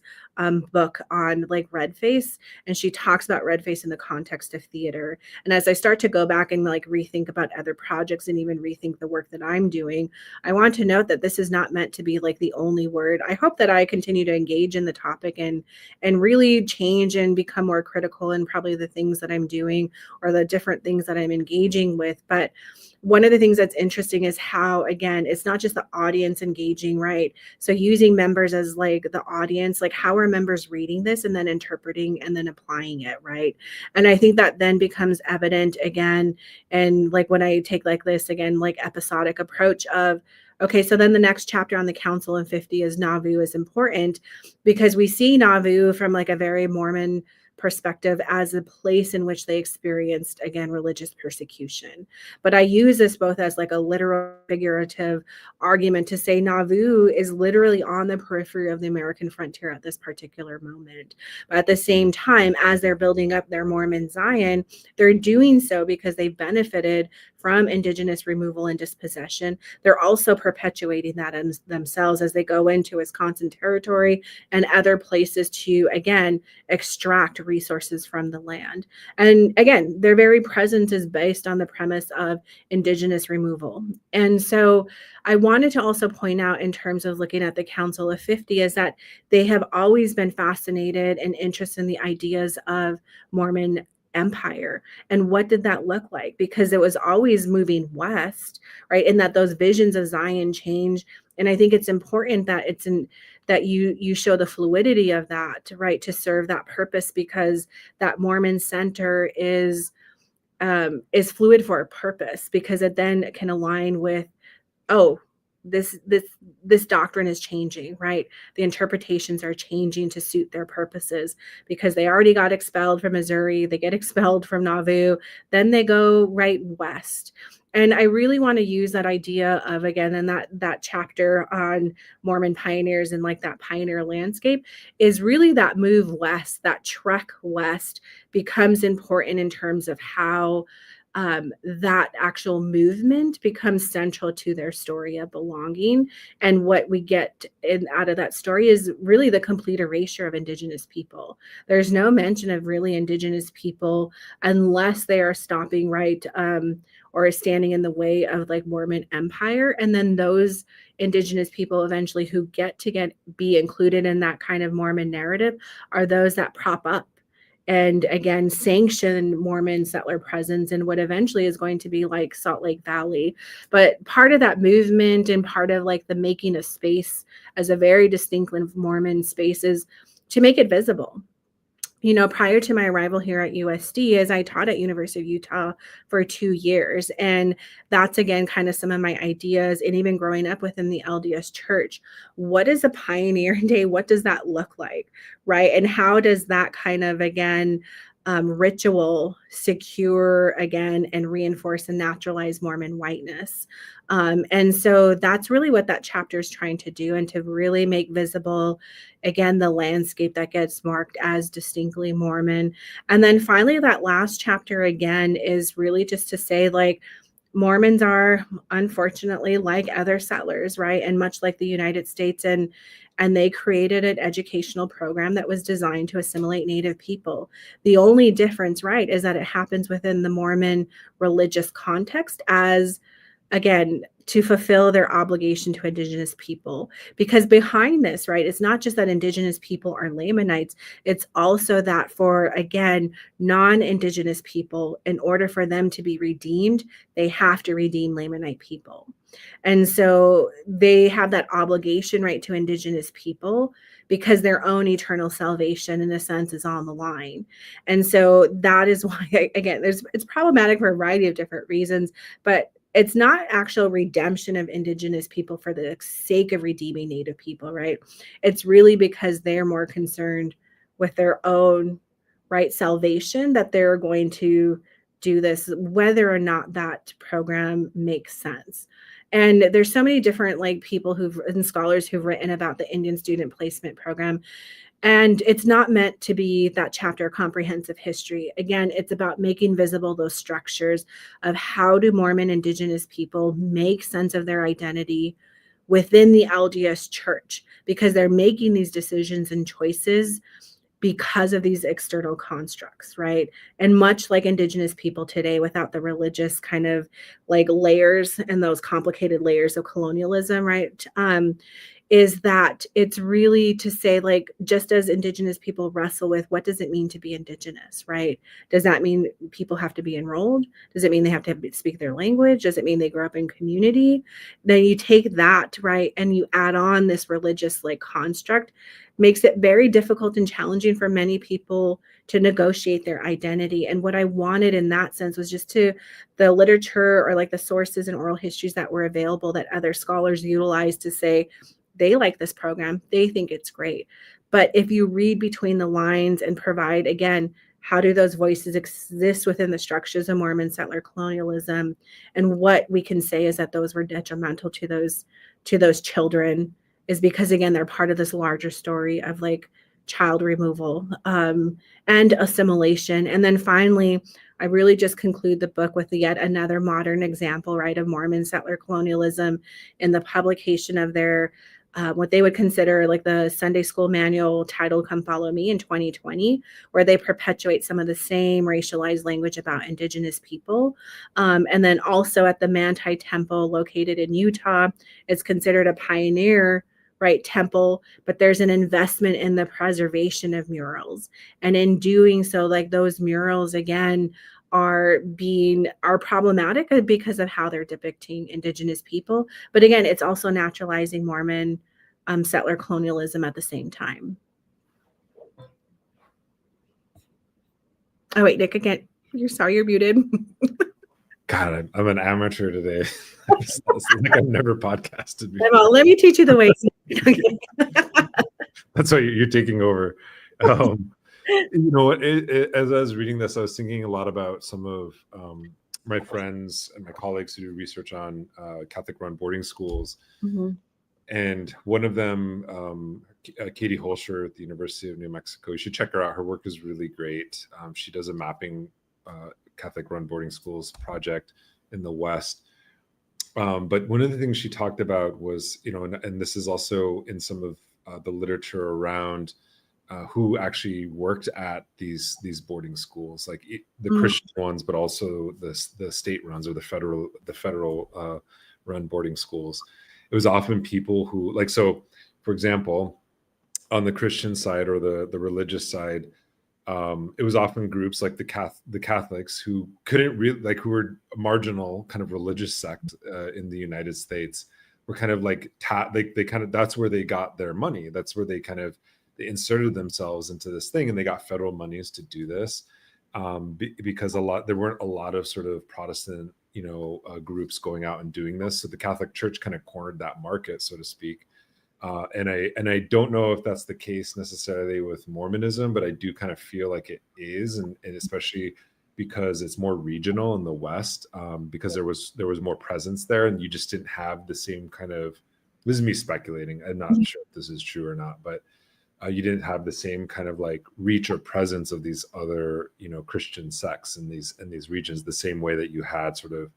book on like red face, and she talks about red face in the context of theater. And as I start to go back and like rethink about other projects and even rethink the work that I'm doing, I want to note that this is not meant to be like the only word. I hope that I continue to engage in the topic and really change and become more critical in probably the things that I'm doing or the different things that I'm engaging with. But one of the things that's interesting is how, again, it's not just the audience engaging, right? So using members as like the audience, like how are members reading this and then interpreting and then applying it, right? And I think that then becomes evident again. And like when I take like this, again, like episodic approach of, okay, so then the next chapter on the Council in 50 is Nauvoo is important because we see Nauvoo from like a very Mormon perspective as a place in which they experienced, again, religious persecution. But I use this both as like a literal figurative argument to say Nauvoo is literally on the periphery of the American frontier at this particular moment. But at the same time, as they're building up their Mormon Zion, they're doing so because they benefited from Indigenous removal and dispossession. They're also perpetuating that in themselves as they go into Wisconsin Territory and other places to, again, extract resources from the land. And again, their very presence is based on the premise of Indigenous removal. And so I wanted to also point out, in terms of looking at the Council of 50, is that they have always been fascinated and interested in the ideas of Mormon empire. And what did that look like? Because it was always moving west, right? And that those visions of Zion change. And I think it's important that it's in that you show the fluidity of that, right, to serve that purpose, because that Mormon center is fluid for a purpose, because it then can align with, oh, this doctrine is changing, right? The interpretations are changing to suit their purposes, because they already got expelled from Missouri, they get expelled from Nauvoo, then they go right west. And I really want to use that idea of, again, and that chapter on Mormon pioneers and like that pioneer landscape is really that move west, that trek west becomes important in terms of how that actual movement becomes central to their story of belonging. And what we get out of that story is really the complete erasure of Indigenous people. There's no mention of really Indigenous people unless they are stopping, right, or standing in the way of like Mormon empire. And then those Indigenous people eventually who get to be included in that kind of Mormon narrative are those that prop up and, again, sanction Mormon settler presence in what eventually is going to be like Salt Lake Valley. But part of that movement and part of like the making of space as a very distinctly Mormon space is to make it visible. You know, prior to my arrival here at USD, as I taught at University of Utah for 2 years. And that's, again, kind of some of my ideas. And even growing up within the LDS church, what is a pioneer day? What does that look like, right? And how does that kind of, again, ritual secure, again, and reinforce and naturalize Mormon whiteness? And so that's really what that chapter is trying to do, and to really make visible, again, the landscape that gets marked as distinctly Mormon. And then finally, that last chapter, again, is really just to say, like, Mormons are unfortunately like other settlers, right? And much like the United States, and they created an educational program that was designed to assimilate Native people. The only difference, right, is that it happens within the Mormon religious context as, again, to fulfill their obligation to Indigenous people. Because behind this, right, it's not just that Indigenous people are Lamanites, it's also that for, again, non-Indigenous people, in order for them to be redeemed, they have to redeem Lamanite people. And so they have that obligation, right, to Indigenous people, because their own eternal salvation, in a sense, is on the line. And so that is why, again, it's problematic for a variety of different reasons, but it's not actual redemption of Indigenous people for the sake of redeeming Native people, right? It's really because they're more concerned with their own salvation, that they're going to do this, whether or not that program makes sense. And there's so many different people and scholars who've written about the Indian student placement program. And it's not meant to be that chapter comprehensive history. Again, it's about making visible those structures of how do Mormon Indigenous people make sense of their identity within the LDS church, because they're making these decisions and choices because of these external constructs, right? And much like Indigenous people today, without the religious kind of layers and those complicated layers of colonialism, right? Is that it's really to say, just as Indigenous people wrestle with what does it mean to be Indigenous, right? Does that mean people have to be enrolled? Does it mean they have to speak their language? Does it mean they grow up in community? Then you take that, right, and you add on this religious construct, makes it very difficult and challenging for many people to negotiate their identity. And what I wanted in that sense was just to the literature or the sources and oral histories that were available that other scholars utilized to say, they like this program, they think it's great. But if you read between the lines and provide, again, how do those voices exist within the structures of Mormon settler colonialism, and what we can say is that those were detrimental to those children, is because, again, they're part of this larger story of child removal and assimilation. And then finally, I really just conclude the book with yet another modern example, right, of Mormon settler colonialism in the publication of their what they would consider the Sunday school manual titled Come Follow Me in 2020, where they perpetuate some of the same racialized language about Indigenous people. And then also at the Manti Temple located in Utah, it's considered a pioneer temple, but there's an investment in the preservation of murals. And in doing so, those murals, again, are problematic because of how they're depicting Indigenous people. But again, it's also naturalizing Mormon settler colonialism at the same time. Oh, wait, Nick, again, you're muted. God, I'm an amateur today. It's I've never podcasted before. Well, let me teach you the ways. That's why you're taking over. As I was reading this, I was thinking a lot about some of my friends and my colleagues who do research on Catholic-run boarding schools. Mm-hmm. And one of them, Katie Holscher at the University of New Mexico, you should check her out. Her work is really great. She does a mapping Catholic-run boarding schools project in the West. But one of the things she talked about was, and this is also in some of the literature around who actually worked at these boarding schools, the Christian ones, but also the state runs or the federal run boarding schools. It was often people who so, for example, on the Christian side or the religious side, it was often groups like the Catholics who couldn't really who were a marginal kind of religious sect in the United States, were kind of they kind of, that's where they got their money. That's where they they inserted themselves into this thing, and they got federal monies to do this because there weren't a lot of sort of Protestant groups going out and doing this. So the Catholic Church kind of cornered that market, so to speak. And I don't know if that's the case necessarily with Mormonism, but I do kind of feel like it is, and especially because it's more regional in the West, because there was more presence there, and you just didn't have the same kind of. This is me speculating. I'm not sure if this is true or not, but you didn't have the same kind of reach or presence of these other Christian sects in these regions, the same way that you had sort of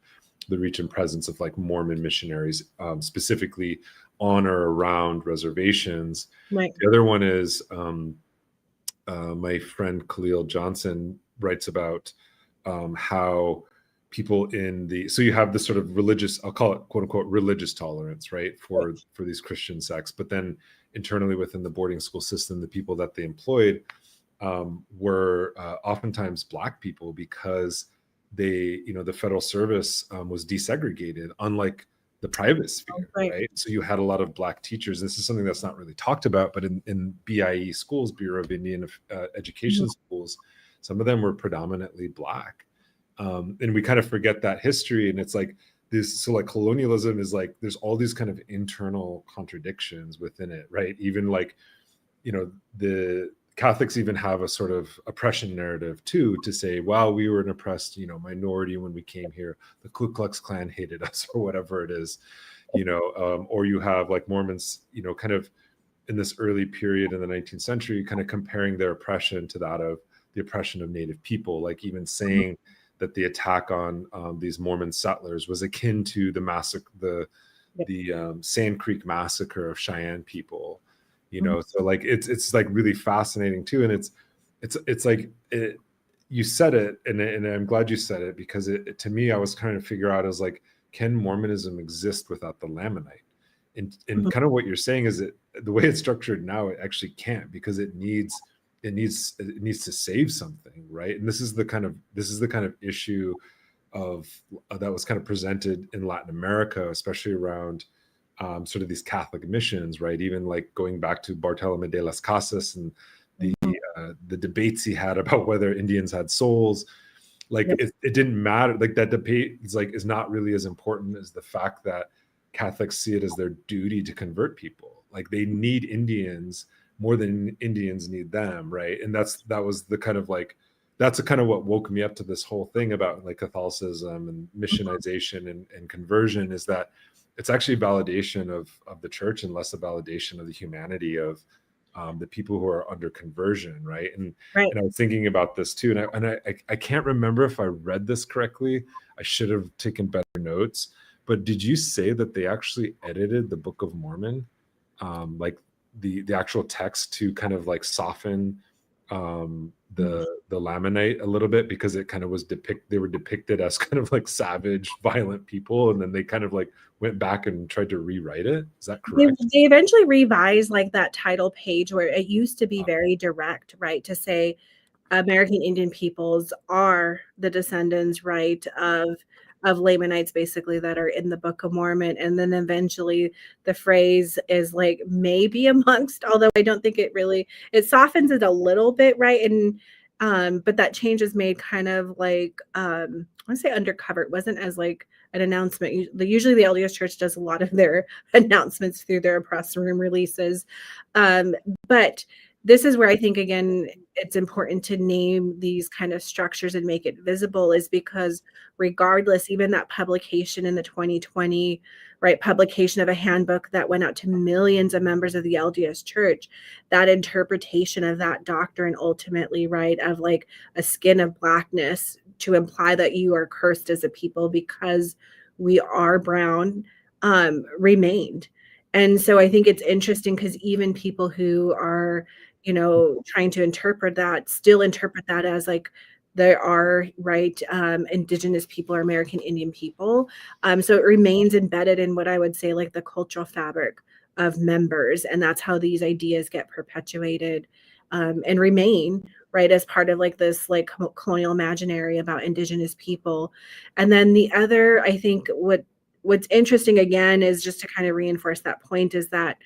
the reach and presence of Mormon missionaries, specifically on or around reservations. Right. The other one is my friend Khalil Johnson writes about how people so you have this sort of religious, I'll call it quote unquote religious tolerance, right, for these Christian sects, but then internally within the boarding school system, the people that they employed were oftentimes Black people, because the federal service was desegregated, unlike the private sphere, right? So you had a lot of Black teachers. This is something that's not really talked about, but in BIE schools, Bureau of Indian Education schools, some of them were predominantly Black. And we kind of forget that history. And it's this, so colonialism is there's all these kind of internal contradictions within it, right? Even the Catholics even have a sort of oppression narrative too, to say, wow, we were an oppressed, minority when we came here. The Ku Klux Klan hated us, or whatever it is, or you have like Mormons, kind of in this early period in the 19th century, kind of comparing their oppression to that of the oppression of Native people, like even saying that the attack on these Mormon settlers was akin to the massacre, the Sand Creek massacre of Cheyenne people. So like it's like really fascinating too, and it's like you said it, and I'm glad you said it, because it to me, I was trying to figure out, as like, can Mormonism exist without the Lamanite? And kind of what you're saying is that the way it's structured now, it actually can't, because it needs to save something, right? And this is the kind of issue of that was kind of presented in Latin America, especially around sort of these Catholic missions, right? Even like going back to Bartolome de las Casas and the debates he had about whether Indians had souls. Like it didn't matter. Like that debate is not really as important as the fact that Catholics see it as their duty to convert people. Like they need Indians more than Indians need them, right? And that's kind of what woke me up to this whole thing about like Catholicism and missionization and conversion, is that it's actually a validation of the church and less a validation of the humanity of the people who are under conversion, right? And I was thinking about this too, and I can't remember if I read this correctly. I should have taken better notes. But did you say that they actually edited the Book of Mormon, like the actual text, to kind of like soften the Lamanite a little bit, because it kind of was they were depicted as kind of like savage, violent people, and then they kind of like went back and tried to rewrite it? Is that correct? They eventually revised like that title page, where it used to be very direct, right? To say American Indian peoples are the descendants, right, of Lamanites, basically, that are in the Book of Mormon. And then eventually the phrase is like maybe amongst, although I don't think it softens it a little bit, right? And but that change is made kind of like I want to say undercover. It wasn't as like an announcement. Usually the LDS Church does a lot of their announcements through their press room releases, but this is where I think, again, it's important to name these kind of structures and make it visible, is because regardless, even that publication in the 2020, right, publication of a handbook that went out to millions of members of the LDS Church, that interpretation of that doctrine ultimately, right, of like a skin of blackness to imply that you are cursed as a people because we are brown, remained. And so I think it's interesting, because even people who are trying to interpret that still interpret that as like there are, right, Indigenous people or American Indian people. So it remains embedded in what I would say like the cultural fabric of members. And that's how these ideas get perpetuated and remain, right, as part of like this like colonial imaginary about Indigenous people. And then the other, I think what's interesting, again, is just to kind of reinforce that point, is that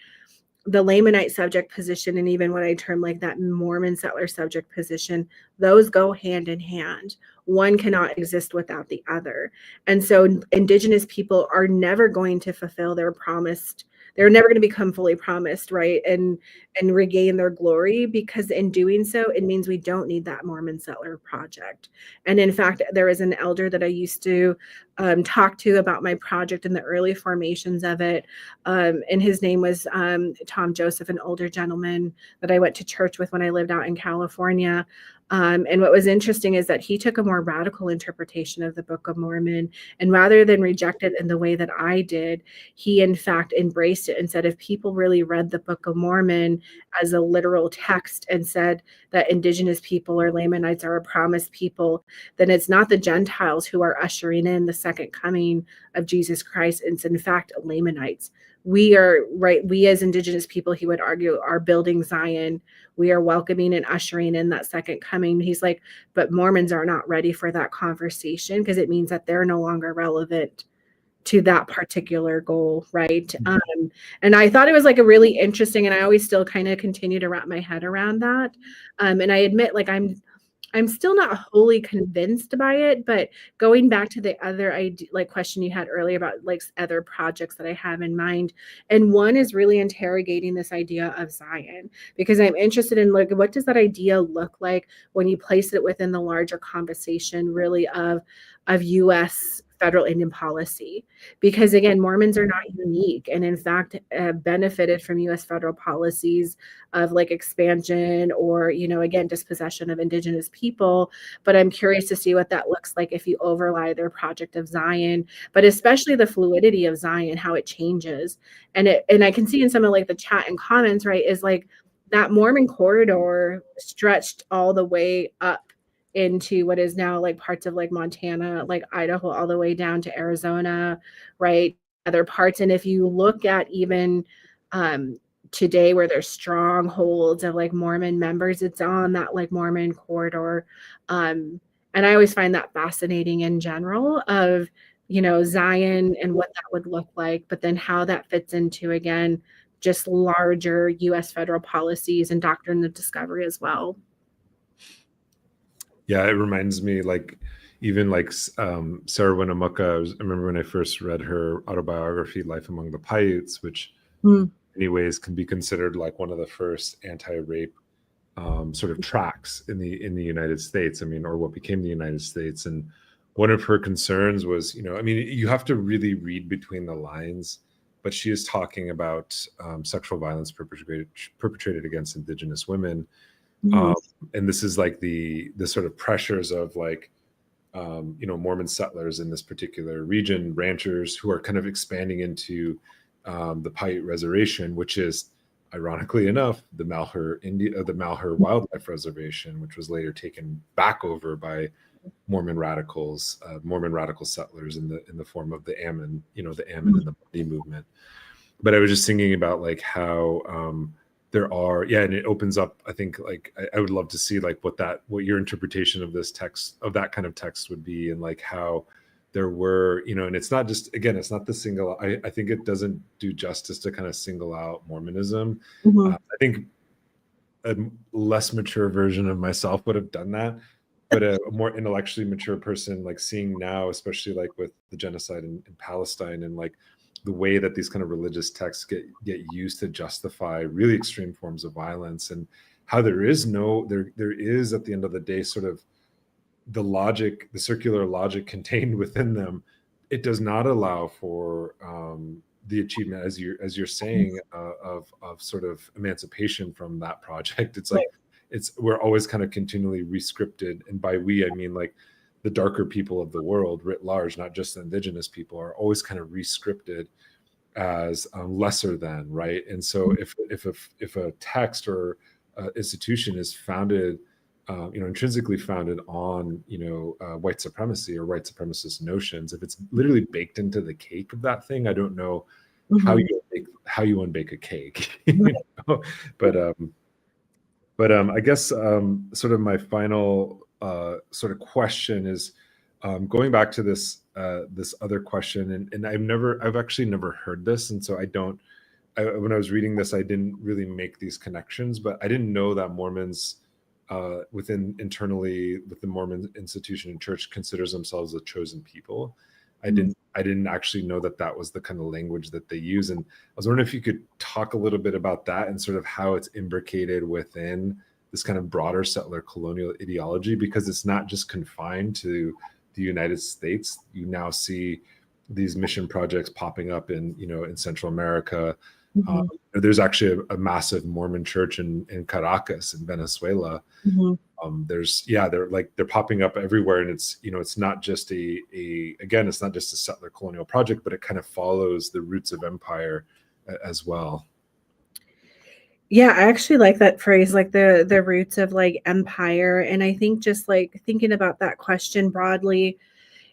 the Lamanite subject position, and even what I term like that Mormon settler subject position, those go hand in hand. One cannot exist without the other. And so Indigenous people are never going to fulfill their promised, they're never going to become fully promised, right, and regain their glory, because in doing so, it means we don't need that Mormon settler project. And in fact, there is an elder that I used to talk to about my project in the early formations of it, and his name was Tom Joseph, an older gentleman that I went to church with when I lived out in California. And what was interesting is that he took a more radical interpretation of the Book of Mormon, and rather than reject it in the way that I did, he in fact embraced it and said, if people really read the Book of Mormon as a literal text and said that Indigenous people or Lamanites are a promised people, then it's not the Gentiles who are ushering in the second coming of Jesus Christ. It's in fact Lamanites. We are, right, we as Indigenous people, he would argue, are building Zion. We are welcoming and ushering in that second coming. He's like, but Mormons are not ready for that conversation, because it means that they're no longer relevant to that particular goal, right? And I thought it was like a really interesting, and I always still kind of continue to wrap my head around that. And I admit, like I'm still not wholly convinced by it, but going back to the other question you had earlier about like other projects that I have in mind, and one is really interrogating this idea of Zion, because I'm interested in like what does that idea look like when you place it within the larger conversation really of U.S. federal Indian policy, because again, Mormons are not unique, and in fact benefited from U.S. federal policies of like expansion or, you know, again, dispossession of Indigenous people. But I'm curious to see what that looks like if you overlay their project of Zion, but especially the fluidity of Zion, how it changes. And I can see in some of like the chat and comments, right, is like that Mormon corridor stretched all the way up into what is now like parts of like Montana, like Idaho, all the way down to Arizona, right? Other parts. And if you look at even today where there's strongholds of like Mormon members, it's on that like Mormon corridor. And I always find that fascinating in general of, you know, Zion and what that would look like, but then how that fits into, again, just larger US federal policies and doctrine of discovery as well. Yeah, it reminds me like even like Sarah Winnemucca. I remember when I first read her autobiography, Life Among the Paiutes, which in many ways can be considered like one of the first anti-rape sort of tracks in the United States. I mean, or what became the United States. And one of her concerns was, you know, I mean, you have to really read between the lines, but she is talking about sexual violence perpetrated against Indigenous women. And this is like the sort of pressures of like, you know, Mormon settlers in this particular region, ranchers who are kind of expanding into the Paiute Reservation, which is, ironically enough, the Malheur Wildlife Reservation, which was later taken back over by Mormon radicals, Mormon radical settlers in the form of the Ammon, you know, the Ammon and the Bundy movement. But I was just thinking about like how there are, yeah, and it opens up, I think, like I would love to see like what your interpretation of this text, of that kind of text would be, and like how there were, you know, and it's not just, again, it's not the single, I think it doesn't do justice to kind of single out Mormonism. I think a less mature version of myself would have done that, but a more intellectually mature person, like seeing now, especially like with the genocide in Palestine, and like the way that these kind of religious texts get used to justify really extreme forms of violence, and how there is at the end of the day sort of the logic, the circular logic contained within them. It does not allow for the achievement, as you're saying, of sort of emancipation from that project. It's like we're always kind of continually rescripted, and by we I mean like the darker people of the world writ large, not just the Indigenous people, are always kind of rescripted as lesser than, right? And so if a text or institution is founded, you know, intrinsically founded on, you know, white supremacy or white supremacist notions, if it's literally baked into the cake of that thing, I don't know how you unbake a cake. You know? But I guess sort of my final sort of question is going back to this other question, and I've actually never heard this, and so when I was reading this, I didn't really make these connections, but I didn't know that Mormons internally with the Mormon institution and church considers themselves a chosen people. I didn't actually know that was the kind of language that they use. And I was wondering if you could talk a little bit about that and sort of how it's imbricated within this kind of broader settler colonial ideology, because it's not just confined to the United States. You now see these mission projects popping up in Central America. There's actually a massive Mormon church in Caracas in Venezuela. They're popping up everywhere, and it's not just it's not just a settler colonial project, but it kind of follows the roots of empire as well. Yeah, I actually like that phrase, like the roots of like empire. And I think just like thinking about that question broadly,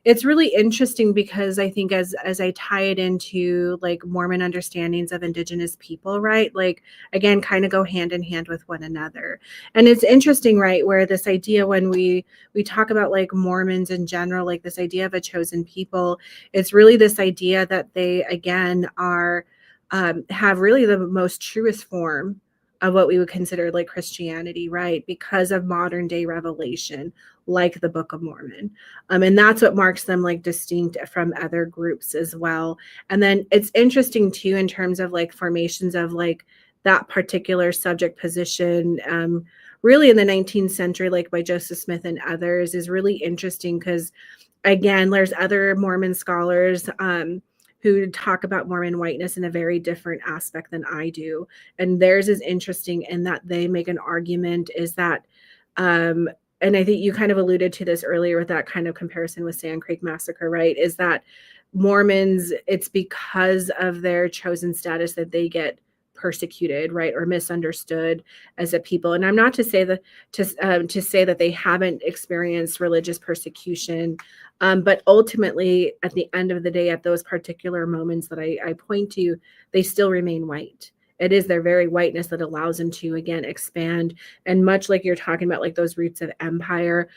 it's really interesting because I think as I tie it into like Mormon understandings of Indigenous people, right? Like, again, kind of go hand in hand with one another. And it's interesting, right? Where this idea, when we talk about like Mormons in general, like this idea of a chosen people, it's really this idea that they, again, are have really the most truest form of what we would consider like Christianity, right? Because of modern day revelation, like the Book of Mormon. And that's what marks them like distinct from other groups as well. And then it's interesting too, in terms of like formations of like that particular subject position, really in the 19th century, like by Joseph Smith and others, is really interesting because, again, there's other Mormon scholars who talk about Mormon whiteness in a very different aspect than I do. And theirs is interesting in that they make an argument is that, and I think you kind of alluded to this earlier with that kind of comparison with Sand Creek Massacre, right? Is that Mormons, it's because of their chosen status that they get persecuted, right, or misunderstood as a people. And I'm not to say that to say that they haven't experienced religious persecution, but ultimately, at the end of the day, at those particular moments that I point to, they still remain white. It is their very whiteness that allows them to, again, expand. And much like you're talking about, like those roots of empire,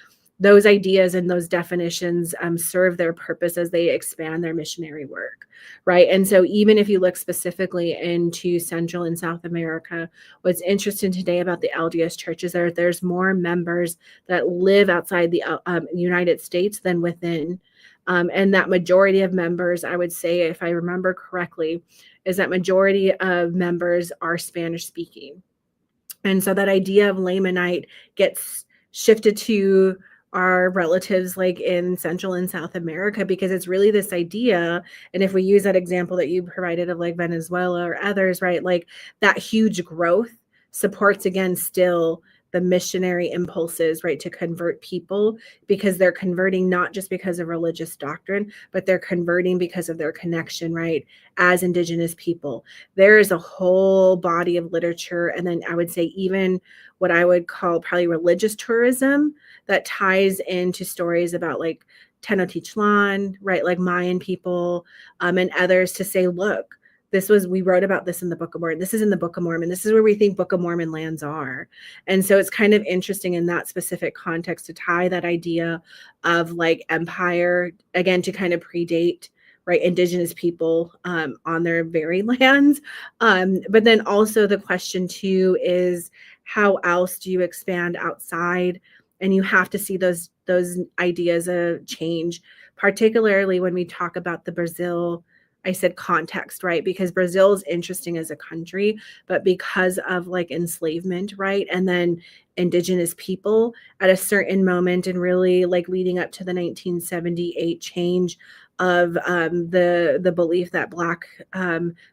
those ideas and those definitions serve their purpose as they expand their missionary work, right? And so even if you look specifically into Central and South America, what's interesting today about the LDS Church is there's more members that live outside the United States than within. And that majority of members, I would say, if I remember correctly, is that majority of members are Spanish speaking. And so that idea of Lamanite gets shifted to our relatives like in Central and South America, because it's really this idea. And if we use that example that you provided of like Venezuela or others, right, like that huge growth supports, again, still the missionary impulses, right, to convert people, because they're converting not just because of religious doctrine, but they're converting because of their connection, right, as Indigenous people. There is a whole body of literature, and then I would say even what I would call probably religious tourism that ties into stories about like Tenochtitlan, right, like Mayan people, and others, to say, look, we wrote about this in the Book of Mormon. This is in the Book of Mormon. This is where we think Book of Mormon lands are. And so it's kind of interesting in that specific context to tie that idea of like empire, again, to kind of predate, right, Indigenous people on their very lands. But then also the question too is, how else do you expand outside? And you have to see those ideas of change, particularly when we talk about the Brazil, I said context, right? Because Brazil is interesting as a country, but because of like enslavement, right? And then Indigenous people at a certain moment, and really like leading up to the 1978 change of the belief that Black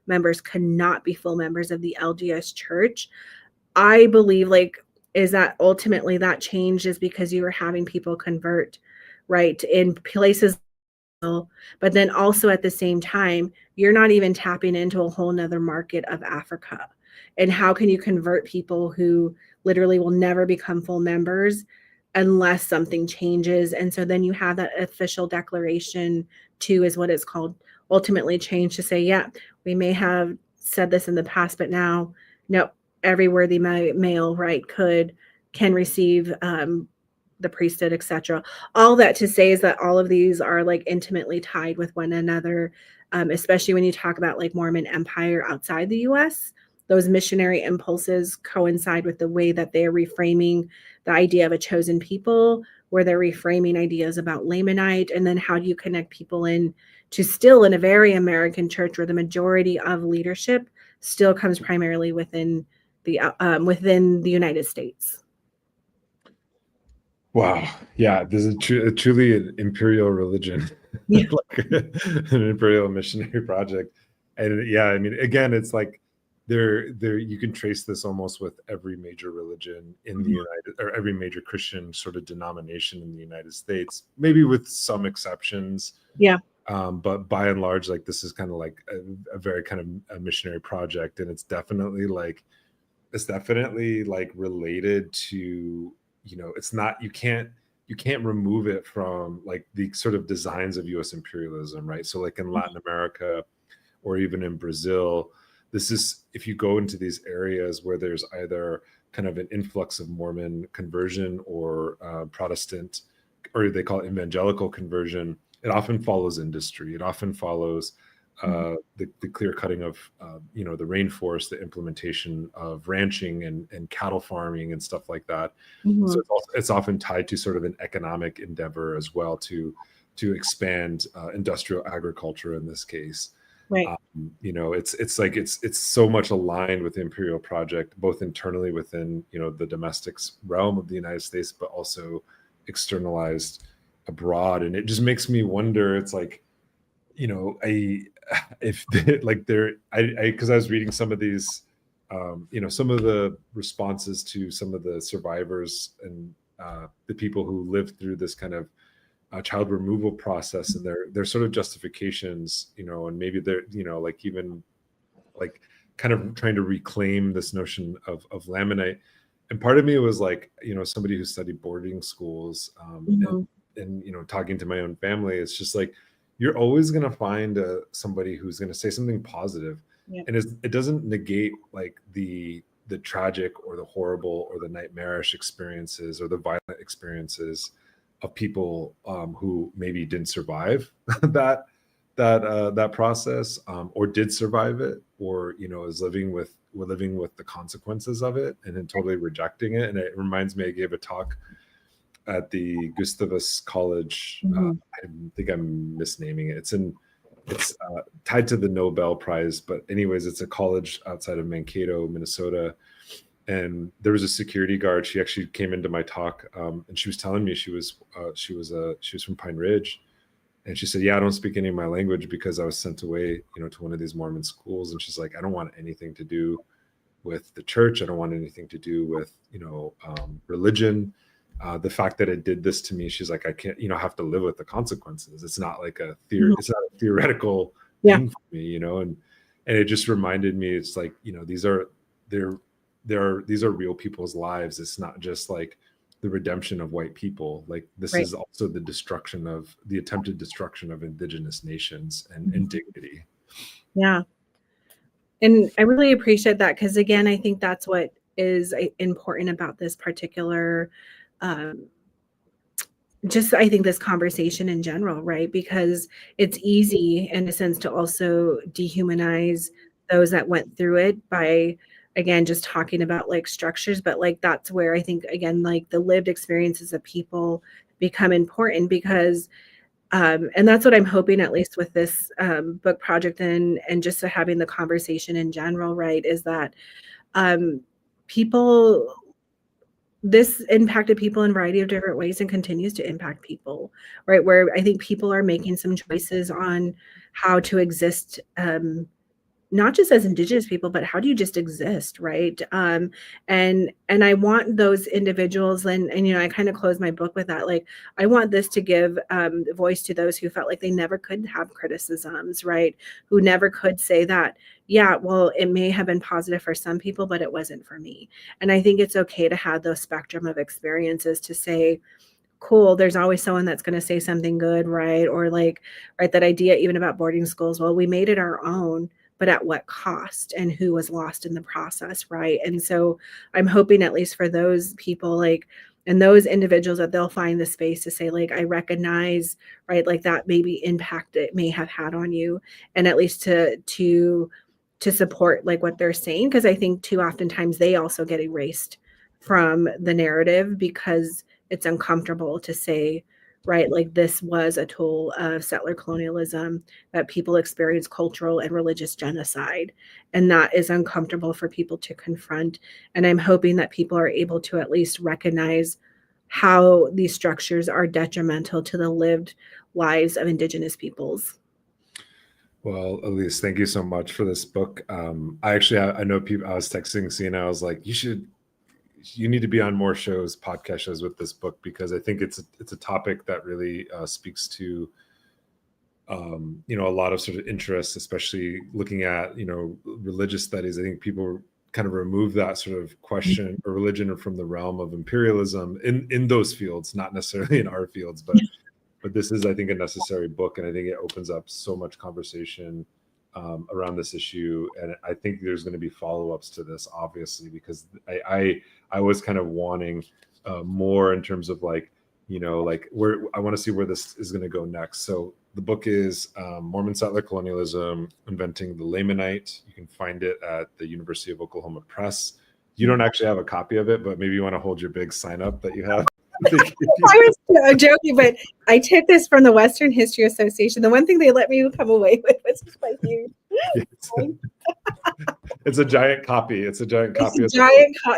members could not be full members of the LDS Church. I believe like is that ultimately that change is because you were having people convert, right, in places, but then also at the same time, you're not even tapping into a whole nother market of Africa. And how can you convert people who literally will never become full members unless something changes? And so then you have that official declaration too, is what it's called, ultimately change, to say, yeah, we may have said this in the past, but now, no, every worthy male, right, can receive the priesthood, etc. All that to say is that all of these are like intimately tied with one another, especially when you talk about like Mormon empire outside the US. Those missionary impulses coincide with the way that they're reframing the idea of a chosen people, where they're reframing ideas about Lamanite, and then how do you connect people in to still in a very American church where the majority of leadership still comes primarily within the United States. Wow. Yeah, this is truly an imperial religion, Yeah. like an imperial missionary project. And yeah, I mean, again, it's like there you can trace this almost with every major religion in the United, or every major Christian sort of denomination in the United States, maybe with some exceptions. Yeah. But by and large, like this is kind of like a very kind of a missionary project, and it's definitely like related to, it's not, you can't remove it from like the sort of designs of US imperialism, right? So like in Latin America or even in Brazil, this is, if you go into these areas where there's either kind of an influx of Mormon conversion or Protestant, or they call it evangelical conversion, it often follows industry. It often follows the clear cutting of the rainforest, the implementation of ranching and cattle farming and stuff like that. So it's often tied to sort of an economic endeavor as well to expand industrial agriculture in this case. Right. It's so much aligned with the imperial project, both internally within the domestic realm of the United States, but also externalized abroad. And it just makes me wonder. It's like, because I was reading some of these, some of the responses to some of the survivors and the people who lived through this kind of child removal process, and their sort of justifications, and maybe they're, even kind of trying to reclaim this notion of Lamanite. And part of me was like, somebody who studied boarding schools, and talking to my own family, it's just like, you're always going to find somebody who's going to say something positive. Yep. And it doesn't negate like the tragic or the horrible or the nightmarish experiences or the violent experiences of people who maybe didn't survive that process, or did survive it, or is living with the consequences of it and then totally rejecting it. And it reminds me, I gave a talk at the Gustavus College. I think I'm misnaming it. It's tied to the Nobel Prize, but anyways, it's a college outside of Mankato, Minnesota. And there was a security guard. She actually came into my talk, and she was telling me she was from Pine Ridge, and she said, "Yeah, I don't speak any of my language because I was sent away, to one of these Mormon schools." And she's like, "I don't want anything to do with the church. I don't want anything to do with religion. The fact that it did this to me," she's like, "I can't, have to live with the consequences. It's not like it's not a theoretical thing for me, and it just reminded me, it's like, these are real people's lives. It's not just like the redemption of white people. Like this is also the attempted destruction of indigenous nations and dignity." Yeah. And I really appreciate that, because again, I think that's what is important about this particular I think this conversation in general, right? Because it's easy in a sense to also dehumanize those that went through it by, again, just talking about like structures. But like, that's where I think, again, like the lived experiences of people become important, because and that's what I'm hoping, at least with this book project and just having the conversation in general, right, is that this impacted people in a variety of different ways and continues to impact people, right? Where I think people are making some choices on how to exist, not just as Indigenous people, but how do you just exist, right? And I want those individuals, and I kind of close my book with that. Like, I want this to give voice to those who felt like they never could have criticisms, right? Who never could say that, yeah, well, it may have been positive for some people, but it wasn't for me. And I think it's okay to have those spectrum of experiences to say, cool, there's always someone that's going to say something good, right? Or like, right, that idea even about boarding schools, well, we made it our own, but at what cost, and who was lost in the process, right? And so I'm hoping, at least for those people, like, and those individuals, that they'll find the space to say, like, I recognize, right, like that maybe impact it may have had on you, and at least to support like what they're saying, because I think too oftentimes they also get erased from the narrative because it's uncomfortable to say, right, like this was a tool of settler colonialism, that people experience cultural and religious genocide, and that is uncomfortable for people to confront. And I'm hoping that people are able to at least recognize how these structures are detrimental to the lived lives of Indigenous peoples. Well, Elise, thank you so much for this book. I know people. I was texting Sienna. I was like, you need to be on more podcast shows with this book, because I think it's a topic that really speaks to a lot of sort of interest, especially looking at religious studies. I think people kind of remove that sort of question or religion from the realm of imperialism in those fields, not necessarily in our fields, but this is, I think, a necessary book, and I think it opens up so much conversation around this issue. And I think there's going to be follow-ups to this, obviously, because I was kind of wanting more in terms of like, like where I want to see where this is going to go next. So The book is Mormon Settler Colonialism, Inventing the Lamanite. You can find it at the University of Oklahoma Press. You don't actually have a copy of it, but maybe you want to hold your big sign up that you have. I was joking, but I took this from the Western History Association. The one thing they let me come away with was just like you. It's a giant copy. It's a giant copy.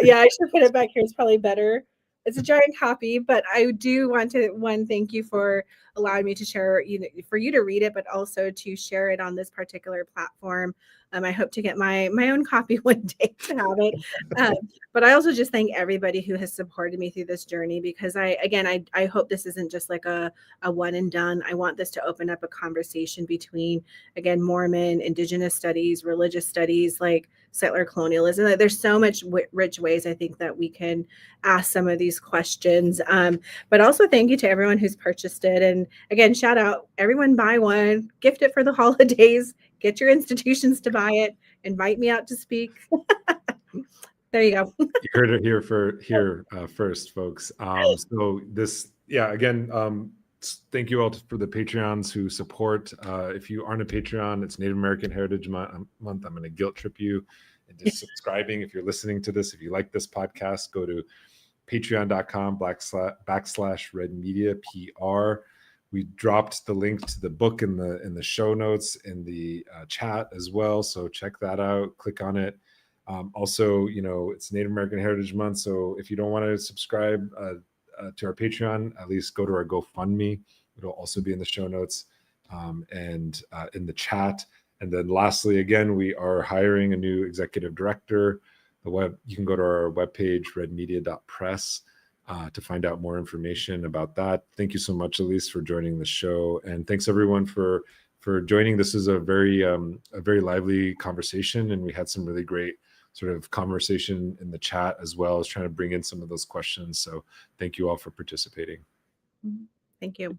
Yeah, I should put it back here. It's probably better. It's a giant copy, but I do want to thank you for allowing me to share, for you to read it, but also to share it on this particular platform. I hope to get my own copy one day to have it. But I also just thank everybody who has supported me through this journey, because I hope this isn't just like a one and done. I want this to open up a conversation between, again, Mormon, Indigenous studies, religious studies, like settler colonialism. There's so much rich ways I think that we can ask some of these questions. But also thank you to everyone who's purchased it. And again, shout out, everyone buy one, gift it for the holidays, get your institutions to buy it, invite me out to speak. There you go. You heard it here first, folks. So this, again, thank you all for the Patreons who support. If you aren't a Patreon, it's Native American Heritage Month. I'm going to guilt trip you into subscribing. If you're listening to this, if you like this podcast, go to patreon.com/Red Media PR. We dropped the link to the book in the show notes in the chat as well. So check that out. Click on it. Also, it's Native American Heritage Month. So if you don't want to subscribe to our Patreon, at least go to our GoFundMe. It'll also be in the show notes and in the chat. And then lastly, again, we are hiring a new executive director. You can go to our webpage, redmedia.press, to find out more information about that. Thank you so much, Elise, for joining the show. And thanks everyone for joining. This is a very lively conversation, and we had some really great sort of conversation in the chat as well as trying to bring in some of those questions. So thank you all for participating. Thank you.